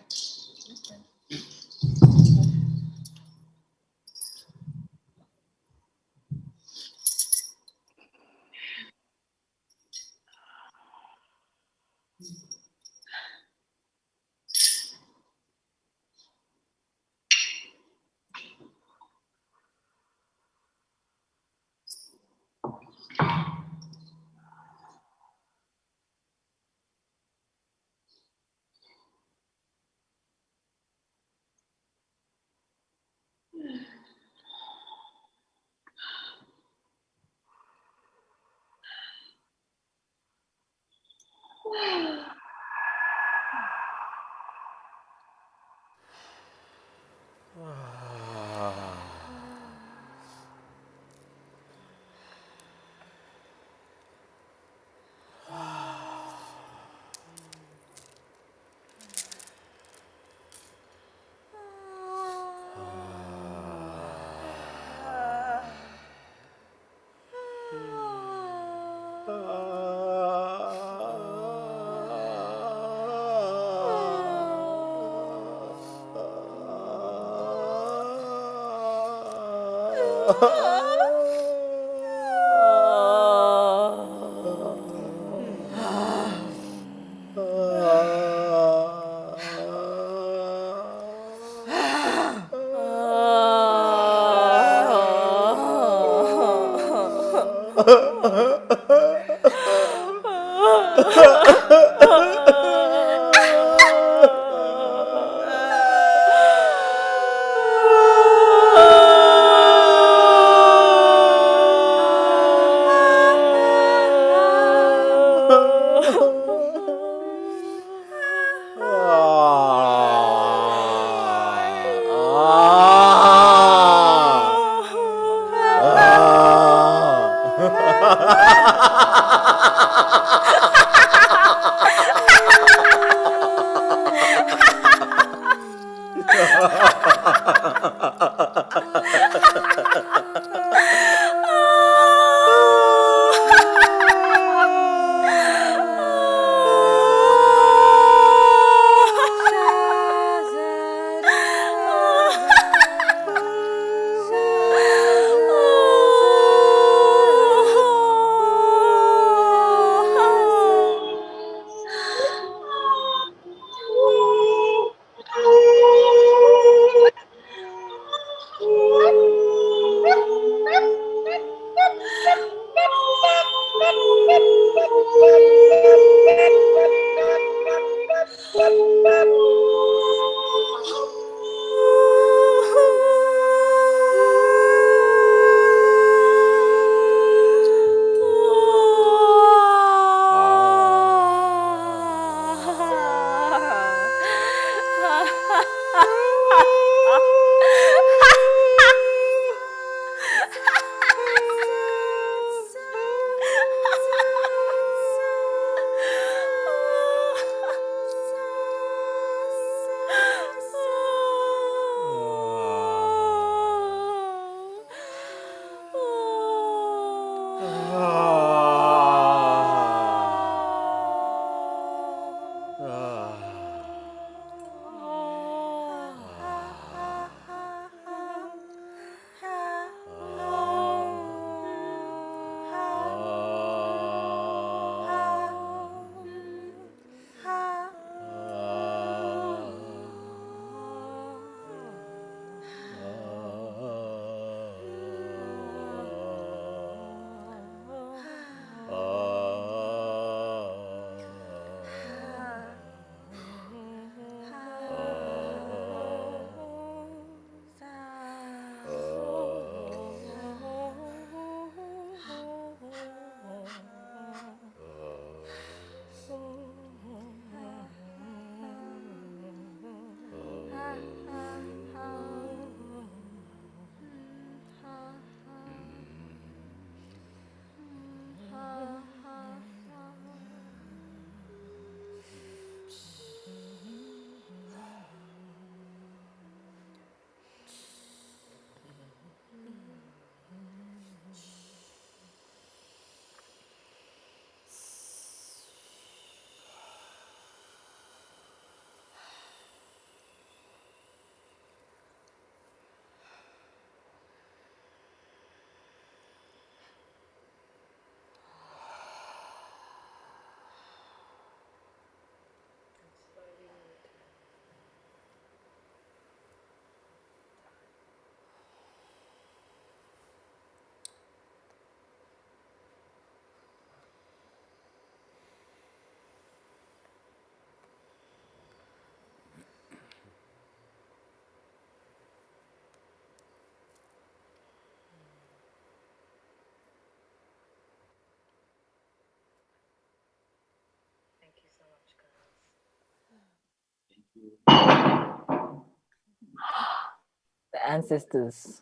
F: The ancestors.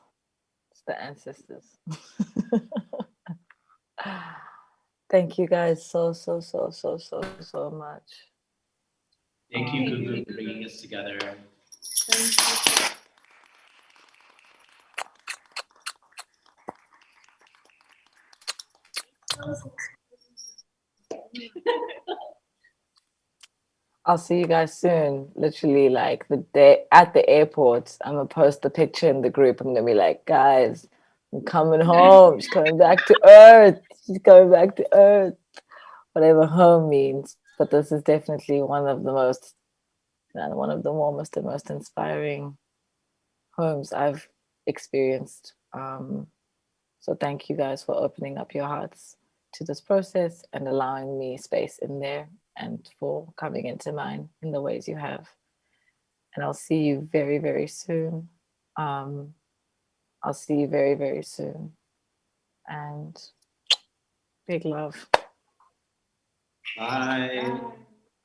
F: It's the ancestors. Thank you guys so much.
N: Thank you, Gugu, for bringing us together.
F: I'll see you guys soon. Literally, like the day at the airport, I'm gonna post the picture in the group. I'm gonna be like, guys, I'm coming home. She's coming back to Earth. She's coming back to Earth. Whatever home means. But this is definitely one of the most, one of the warmest and most inspiring homes I've experienced. So thank you guys for opening up your hearts to this process and allowing me space in there, and for coming into mine in the ways you have. And I'll see you very soon. I'll see you very soon. And big love.
N: Bye.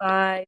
F: Bye.